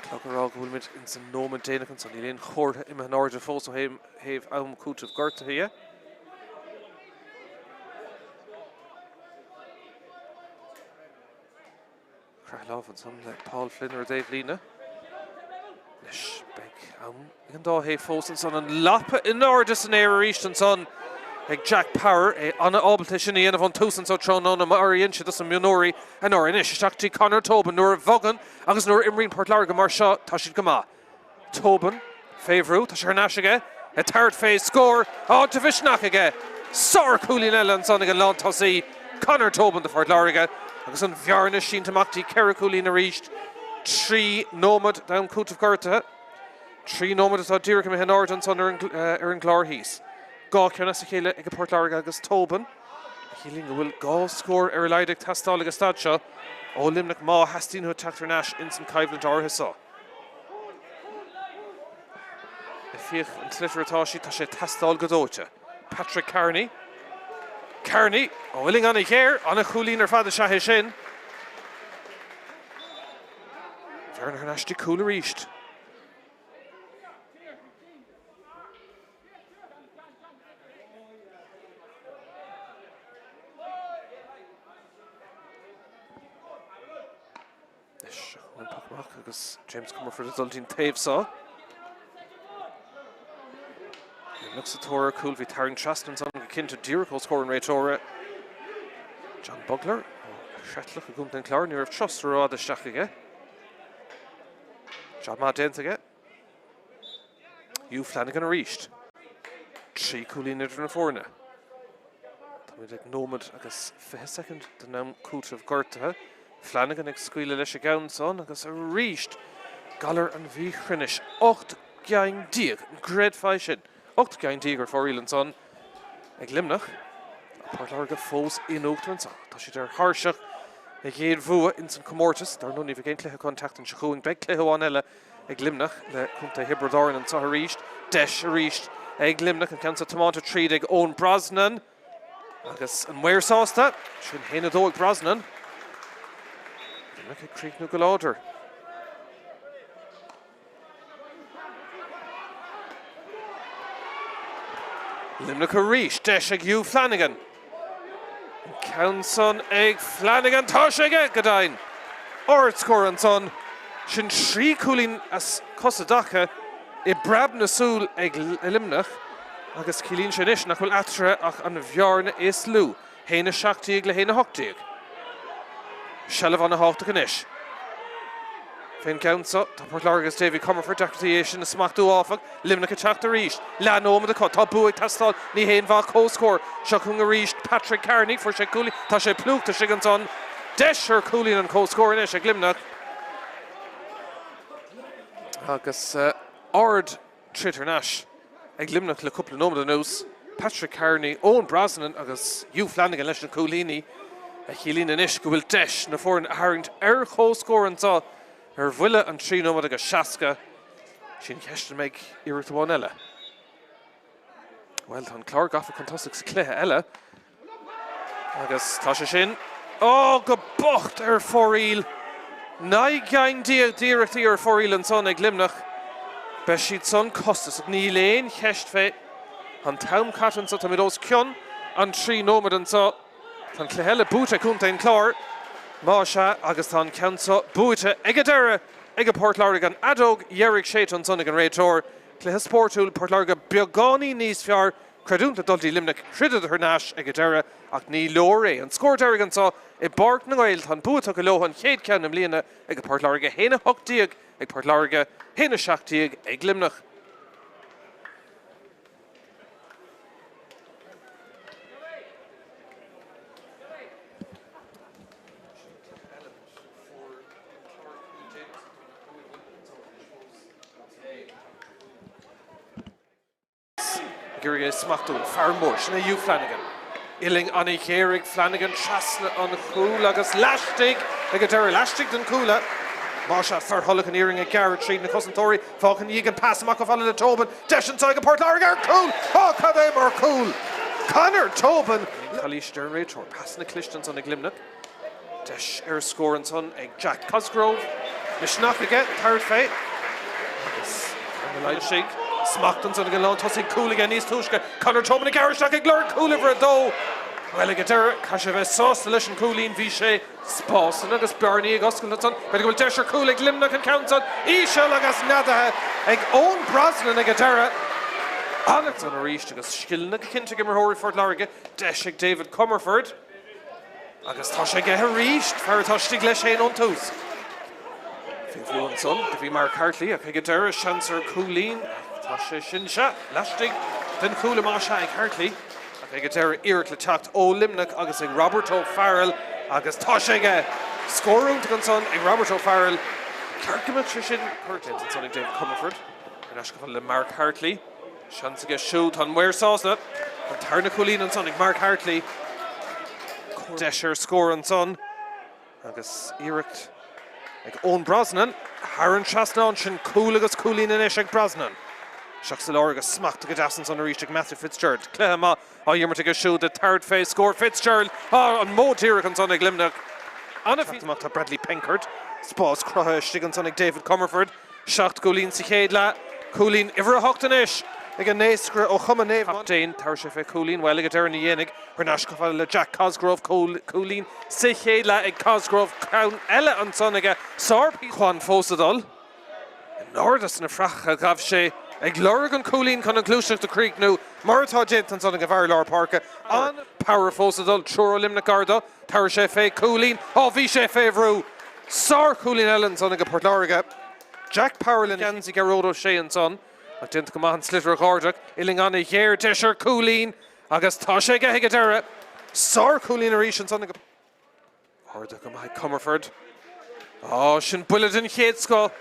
Clogurrá bhfuilmid in san nómad déanach an son í léon chóirtha imime an áide fós ó héamh am cútamh gorta hia. Craobh an son le Paul Flynn ar Dave Lína. Leis beag An dá hé fós an son an lappa in ádas an éir ríist an son ag Jack Power anna ábalta sin íanamh an túsan so trónón am aíonn siad as an miúnóirí an áir inis seachtaí Conor Tobin nuair bhogan agus nuair imríonn Páirc Láirge mar seo tá siad go maith. Tobin féhrú tá sé ar náis aige a tart fé scór de bhisneach aige. Sár cúlín eile an son ag an lán tosaí Conor Tobin de Páirc Láirge agus an bhearna sin tamachtaí ceithre cúlín a ríist. 3 nómad down cútamh gortathe. 3 nómad atá díreach me hen áir an son ar an glár híos. Gá ceanna sa chéile ag Páirc Láirge agus Tobin. Chilín go bhfuil gá scór ar leideach tastáil agus stad seo ó Luimneach má hastíonú Tráchtaire Nash in san caibhlant átha seo. I fíoch an tlitir atá sí tá sé tastáil go dóite. Patrick Carney. Carney ó bhfuiling anna chéir anna cholín ar fada sethe sin. Bhearna ar Nash cúil a ríist. Agus James Comerford is ultín taobh sá. Looks at Tora cool vi Taryn Traston son go cinnte díreach scoring réitóra. John Bugler setlach a gúnt an clár nuair trust rád a seach aige. John má déint aige. Hugh Flanagan a ríist. 3 cúlín idir na fórne. Tá mid ag nómad agus 5 second den nám cútamh gortathe. Flanagan ag scuile leis a gabhain son agus a ríist galar an bhí chruinis 8 geang díag gréad fáil sin 8 geang díag ar fóríil an son ag Luimneach a Páirc Láirge fós inúchttar an son tá siad ar tharseach ag géad bhua in san comórtas dar nóí bhí géon cluiche contact an sechuing beag cluicheháin eile ag Luimneach le chunta hibridáin an sa ríist deis a ríist ag Luimneach an ceansa tomáta tríd ag Owen Brosnan agus an muir sásta sin héna dó ag Brosnan. Look at Creek no Golauder. Luimneach a ríist deis ag Hugh Flanagan. Counson ag Flanagan tá sé aige go dainn. Ort scór an son sin 3 cúlín as cosadacha I brab na súl ag Luimneach agus cilín sin is nach bhfuil atre ach an bhearna is lú. Héna 7 le héna 8. Shellah an a háta gan is. Féin ceansa, tá Páirc Láirge David Comerford deachtaí sin na smachtú áfach, Luimneach a teachta ríist, lean ómad a cut, tá buaigh tastáil ní héon bhá cóscór, seachún a ríist Patrick Carney for sé cúlí, tá sé plúchta sig an son, deis ar cúlín an cóscór inis ag Luimneach. Agus ard Tráchtaire Nash ag Luimneach le cúpla nómad a nús, Patrick Carney, Owen Brosnan agus Hugh Flanagan leis na cúlíní, a chilín an ish go bhfuil deis na fórin hairint ar chóscór an tá ar bhuile an 3 nómad agus seasca sin ceiste méid iireachtáin eile. Well, tá clár gafa contasach sa cluiche eile agus tá sé sin go bocht ar fóríl 9 geang díreachtaí ar fóríl an son ag Luimneach be siad son costas ag ní léon cheist fé an tam catan sa tá mid os cion an 3 nómad an tá Tá chluhéile búta chunta an clár má se agus tá ceansa búta ag deire ag Páirc Láirge an adóg dhearrig sé an son ag an réitóir cluthe Spórtúil Páirc Láirge beagání níos fear creúnta dultaí Luimneach chridad ar Nash ag deire ach ní leor an scór deirg an tá I Páirc na nGael tá búta go lehan chéad ceann am líana ag Páirc Láirge héna 8 ag Páirc Láirge héna 7 ag Luimneach. Gurige smachtún farmór sinna Hugh Flanagan. Iling anna chéirigh Flanagan trasna an chúl agus leistigh ag deire leistigh den cúla. Má se feartholach an íring ag Garrett tríd na cosantóirí fáchan dígan pass amach go fáile le Tobin deis an táig Páirc Láirge ar cúl cad é mar cúl. Conor Tobin chalís ar an réitóir pass na clistean son ag Luimneach deis ar scór an son ag Jack Cosgrove misneach aige third fé agus an leid sig Smachtans an gan lá tosí cúla gan níos túisce Conor Tobin ag Garrett ag glór cúla bhar a dó Well, I get there, Kashev sauce leis an Coolín bhí sé spásan agus bearnaí ag oscail na son. But go deisir Cúlaigh Luimneach an count son. Íseal agus nadathe ag ón Brosnan ag deire. Alex an a ríist agus sciilna go cinnte mar thóirí Fort Láirge. Deis David Comerford. Agus tá sé gethe ríist feartá stig leis sé an tús. Fulfil an son, go bhí Mark Hartley ag ag deire seansar Coolín. Tá sé sin se, leistig den Cúla má se ag Hartley. Ag ag deire Untitled Chapter ó Luimneach agus ag Robert O'Farrell agus tá sé ge scóúnta an son ag Robert O'Farrell. Cearcamid sé sin chuirteint an son ag David Comerford. Ar eis go bhfuil le Mark Hartley. Seans ag siút an Muirsása. An tarna Coolín an son ag Mark Hartley. Deisir scór an son. Agus iirecht ag ón Brosnan. Haran Trasnáin sin Cúla agus Coolín in ag Brosnan. Seach sa Láirge smacht go deasan son a ríist ag Matthew Fitzgerald. Cléthe má á dhéarmar ag siút the third phase score Fitzgerald. An mód iireach an son ag Luimneach. Anna fiach tá Bradley Pinkard. Spás crotha stig an son ag David Comerford. Seacht Coolín sa chéad le. Coolín ifre a hochtan ish. Ag an néiscre ó chuma néh Captain tar sé fé Coolín well ag deir na dhéananig ar náis go bhfuil le Jack Cosgrove Coolín sa chéad le ag Cosgrove crown eile an son ag Sarpí Juan Fósadal. An Nordas na fracha gabh sé ag Láirge an Coolín chun an clúiseach do Creek nó martá déint an son ag bhar Lár Páirce an Power Fósadal Trúr Luimneach Garda tar sé fé Coolín bhí sé fé bhrú Sár Coolín eile an son ag Port Láirge Jack Powerlin Janzi Garódo sé an son ag dint go maith an slitter a Gardach iling an I dhéir deisir Coolín agus tá sé ge ag deire Sár Coolín a ríis an son ag Gardach go maith Comerford sin bullet in chéad sco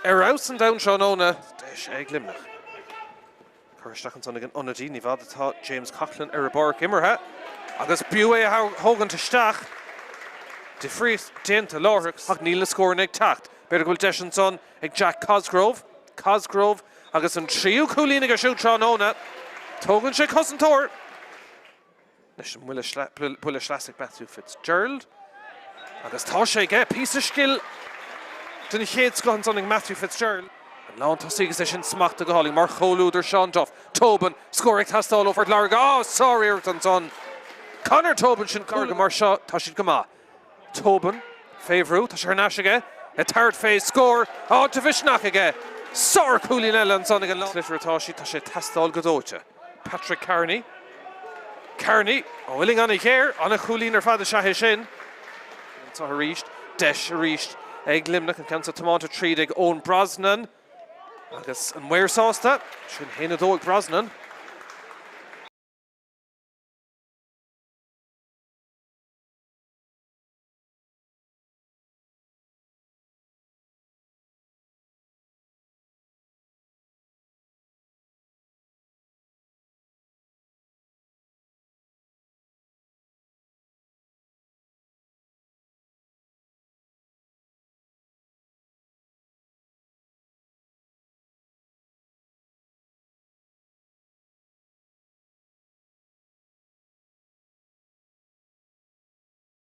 Aus and down Sean Ona Deis ag Luimneach Chuirsteach an son ag an onadí ní bhfad atá James Coughlin ar a barc imirthe agus biú é thógan taisteach de fríos déanta láthraach ach níl na scóir ag tacht beidir go bhfuil deis an son ag Jack Cosgrove agus an tríú Coolín ag a siút Sean Ona tógann sé cosantóir leis an bhuiile sleasach Matthew Fitzgerald agus tá sé ge pís a skill den chéad sco an son ag Matthew Fitzgerald an lán tá sigus é sin smacht a go háling mar choulúidir Sean Duff Tobin scóir ag tastáil ó Fort Láirge sorry airt an son Conor Tobin sin carga mar seo tá siad go maith Tobin féhrú tá sé ar náis aige a third phase score Divishnach aige Sár Coolín eile an son ag an slitter atá sí tá sé tastáil go dóite Patrick Carney ó bhfuiling anna chéir anna Coolín ar fad a sethe sin tá a ríist deis a ríist ag Luimneach an cansa tomáta tríd ag ón Brosnan agus an Muirsásta sin héna dó ag Brosnan